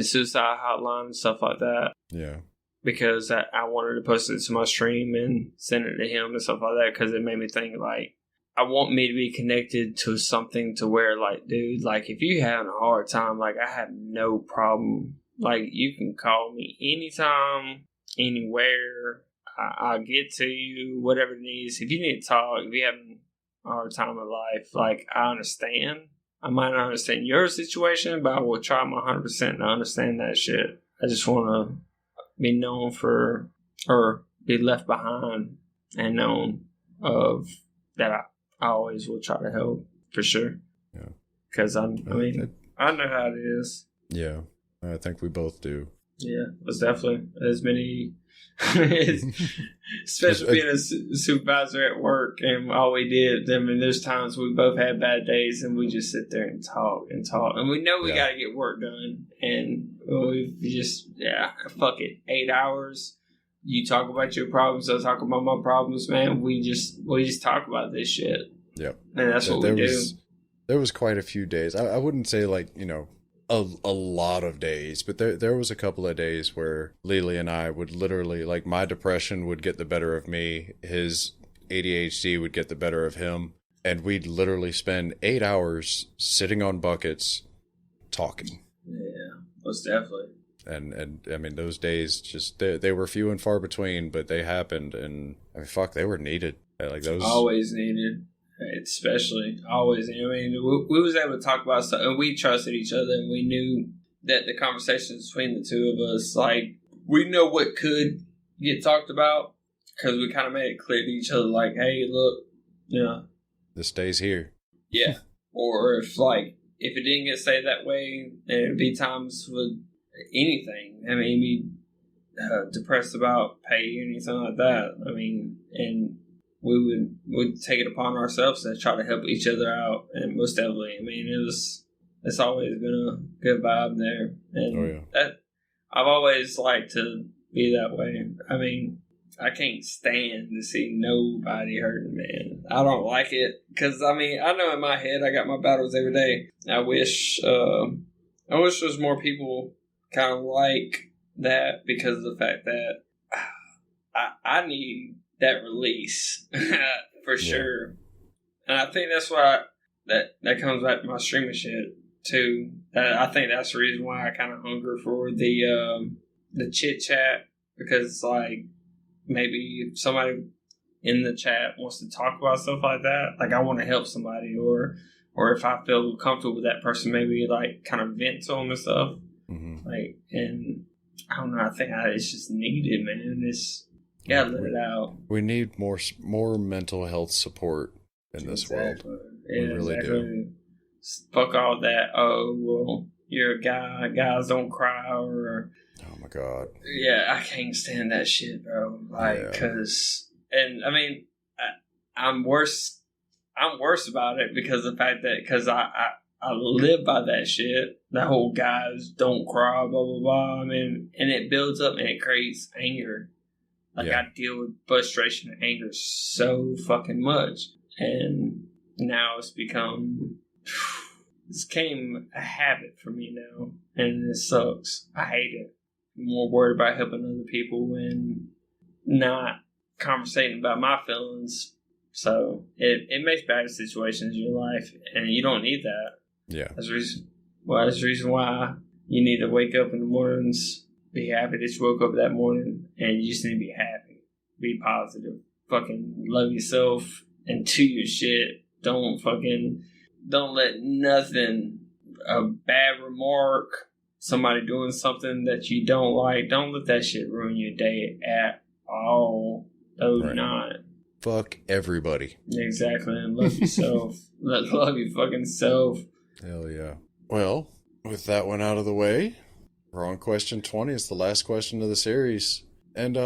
suicide hotline and stuff like that. Yeah. Because I wanted to post it to my stream and send it to him and stuff like that, because it made me think, like, I want me to be connected to something to where, like, dude, like, if you're having a hard time, like, I have no problem. Like, you can call me anytime, anywhere. I'll get to you, whatever it is. If you need to talk, if you're having a hard time in life, like, I understand. I might not understand your situation, but I will try my 100% to understand that shit. I just want to be known for, or be left behind and known of that I always will try to help, for sure. Yeah. Because I know how it is. Yeah. I think we both do. Yeah. It's definitely as many, especially being a supervisor at work, and all we did, there's times we both had bad days and we just sit there and talk. And we know we got to get work done. And we just, fuck it. 8 hours. You talk about your problems, I talk about my problems, man. We just talk about this shit. Yep. And that's what we do. There was quite a few days. I wouldn't say like, a lot of days, but there was a couple of days where LeeLee and I would literally, like, my depression would get the better of me. His ADHD would get the better of him. And we'd literally spend 8 hours sitting on buckets talking. Yeah, most definitely. And I mean, those days just, they were few and far between, but they happened. And I mean, fuck, they were needed. Like, those always needed, especially always. I mean, we was able to talk about stuff, and we trusted each other, and we knew that the conversations between the two of us, like, we know what could get talked about, because we kind of made it clear to each other, like, hey, look, this stays here. Yeah. Or if it didn't get said that way, then it'd be times with anything. I mean, be depressed about pay or anything like that. I mean, and we would take it upon ourselves to try to help each other out. And most definitely, I mean, it's always been a good vibe there. And that I've always liked to be that way. I mean, I can't stand to see nobody hurting, man. I don't like it, because, I mean, I know in my head I got my battles every day. I wish there's more people kind of like that, because of the fact that I need that release for sure. And I think that's why that comes back to my streaming shit too. I think that's the reason why I kind of hunger for the chit chat, because it's like, maybe if somebody in the chat wants to talk about stuff like that, like, I want to help somebody, or if I feel comfortable with that person, maybe like kind of vent to them and stuff. Mm-hmm. Like, and I don't know, I think it's just needed, man. Gotta let it out. We need more mental health support in this world. Yeah, we really do. Fuck all that. Oh, well, you're a guy. Guys don't cry. Or oh my god. Yeah, I can't stand that shit, bro. Like, cause, and I mean, I'm worse. I'm worse about it because of the fact that I live by that shit. That whole guys don't cry, blah blah blah. I mean, and it builds up and it creates anger. Like I deal with frustration and anger so fucking much, and now it's become a habit for me now, and it sucks. I hate it. I'm more worried about helping other people and not conversating about my feelings. So it makes bad situations in your life, and you don't need that. Yeah. That's the reason why you need to wake up in the mornings, be happy that you woke up that morning, and you just need to be happy. Be positive. Fucking love yourself and do your shit. Don't let nothing, a bad remark, somebody doing something that you don't like, don't let that shit ruin your day at all. Do not. Fuck everybody. Exactly. And love yourself. Love your fucking self. Hell yeah. Well, with that one out of the way, we're on question 20. It's the last question of the series. And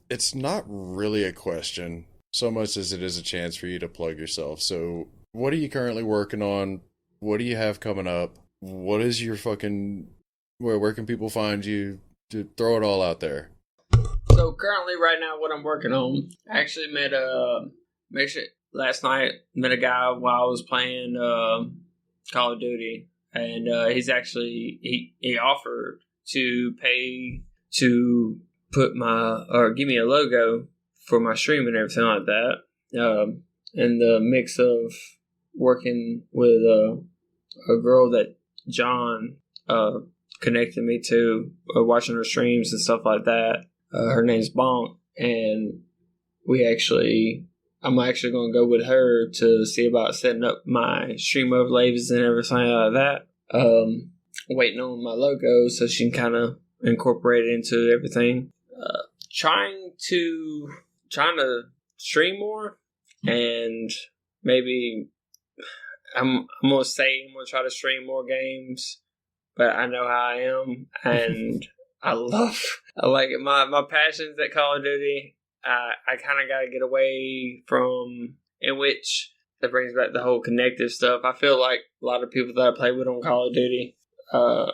it's not really a question so much as it is a chance for you to plug yourself. So what are you currently working on? What do you have coming up? What is your fucking... Where can people find you? To throw it all out there. So currently right now what I'm working on, I actually met last night, met a guy while I was playing Call of Duty, and he's actually, he offered to pay to put give me a logo for my stream and everything like that. And the mix of working with a girl that John connected me to, watching her streams and stuff like that. Her name's Bonk, and I'm actually going to go with her to see about setting up my stream overlays and everything like that. Waiting on my logo so she can kind of incorporate it into everything. Trying to stream more, and maybe I'm going to try to stream more games, but I know how I am, and I like it. My passions at Call of Duty. I kind of got to get away from, in which that brings back the whole connective stuff. I feel like a lot of people that I play with on Call of Duty, I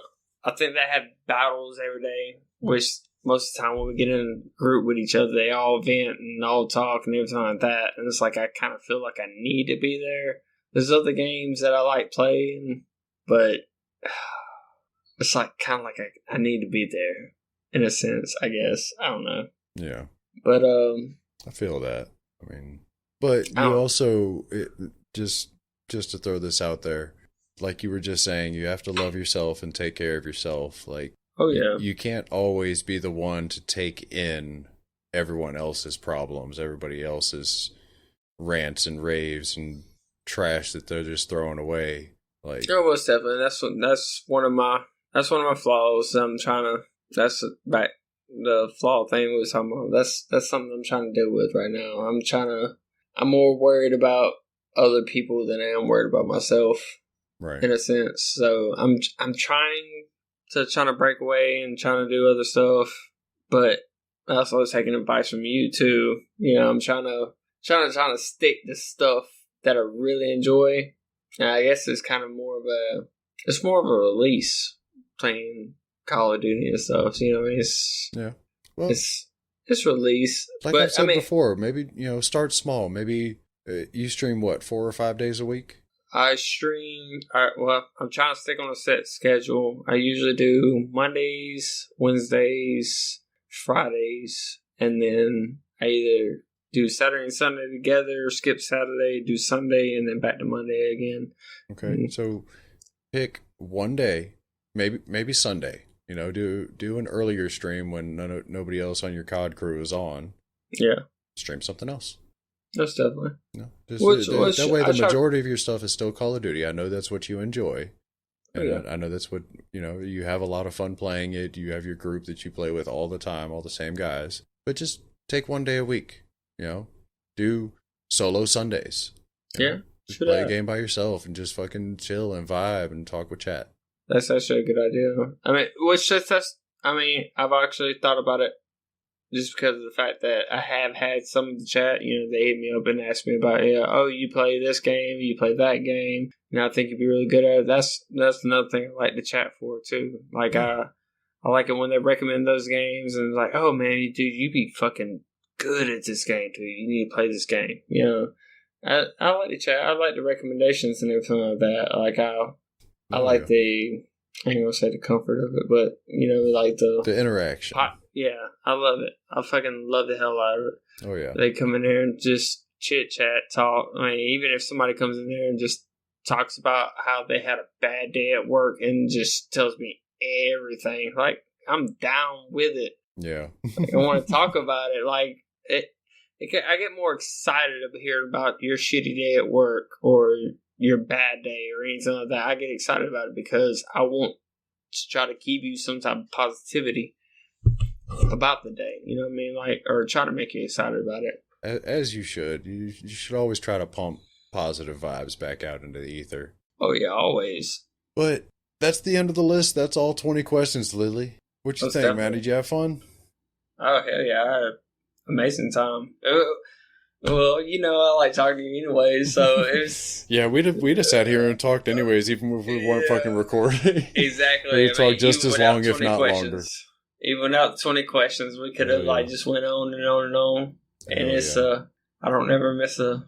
think they have battles every day, which most of the time when we get in a group with each other, they all vent and all talk and everything like that. And it's like I kind of feel like I need to be there. There's other games that I like playing, but it's like kind of like I need to be there in a sense, I guess. I don't know. Yeah. But I feel that. I mean, but you also just to throw this out there, like you were just saying, you have to love yourself and take care of yourself. Like, oh yeah, you can't always be the one to take in everyone else's problems, everybody else's rants and raves and trash that they're just throwing away. Like, oh, most definitely. That's one of my flaws. That's back. The flaw thing was talking about. That's something I'm trying to deal with right now. I'm more worried about other people than I am worried about myself. Right. In a sense. So I'm trying to break away and trying to do other stuff, but I also was taking advice from you too. You know, I'm trying to stick to stuff that I really enjoy. And I guess it's kind of more of a release playing Call of Duty and stuff. So, you know, it's release. Like but, I've said before, maybe, start small. Maybe you stream 4 or 5 days a week? I stream. I'm trying to stick on a set schedule. I usually do Mondays, Wednesdays, Fridays, and then I either do Saturday and Sunday together, skip Saturday, do Sunday, and then back to Monday again. Okay, so pick one day, maybe Sunday. Do an earlier stream when nobody else on your COD crew is on. Yeah. Stream something else. That's definitely. No, that way the majority of your stuff is still Call of Duty. I know that's what you enjoy. And I know that's what, you have a lot of fun playing it. You have your group that you play with all the time, all the same guys. But just take one day a week. You know, do solo Sundays. Yeah. Just play a game by yourself and just fucking chill and vibe and talk with chat. That's actually a good idea. I mean, I've actually thought about it just because of the fact that I have had some of the chat, they hit me up and asked me about, you play this game, you play that game, I think you'd be really good at it. That's another thing I like to chat for, too. Like, I like it when they recommend those games and like, oh, man, dude, you be fucking good at this game, dude. You need to play this game, I like the chat. I like the recommendations and everything like that. Like, I like the, I ain't gonna say the comfort of it, but, like the interaction. Yeah, I love it. I fucking love the hell out of it. Oh, yeah. They come in there and just chit-chat, talk. I mean, even if somebody comes in there and just talks about how they had a bad day at work and just tells me everything, like, I'm down with it. Yeah. Like, I want to talk about it. Like, I get more excited of hearing about your shitty day at work or your bad day or anything like that. I get excited about it because I want to try to give you some type of positivity about the day, you know what I mean? Like, or try to make you excited about it. As you should. You should always try to pump positive vibes back out into the ether. Oh, yeah, always. But that's the end of the list. That's all 20 questions, LeeLee. What you think, man? Did you have fun? Oh, hell yeah. I had an amazing time. Well, I like talking to you anyway, so it's... Yeah, we just sat here and talked anyways, even if we weren't fucking recording. Exactly. We talked just as long, if not longer. Even without 20 questions, we could have just went on and on and on. And it's I don't never miss a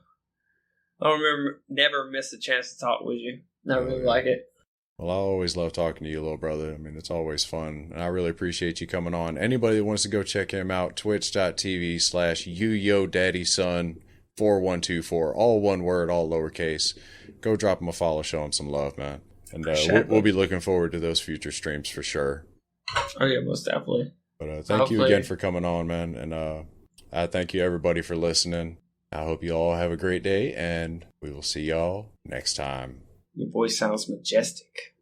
chance to talk with you. I really like it. Well, I always love talking to you, little brother. I mean, it's always fun. And I really appreciate you coming on. Anybody that wants to go check him out, twitch.tv/Youyodaddyson 4124. All one word, all lowercase. Go drop him a follow, show him some love, man. And we'll be looking forward to those future streams for sure. Oh, yeah, most definitely. But thank you again for coming on, man. And I thank you, everybody, for listening. I hope you all have a great day, and we will see y'all next time. Your voice sounds majestic.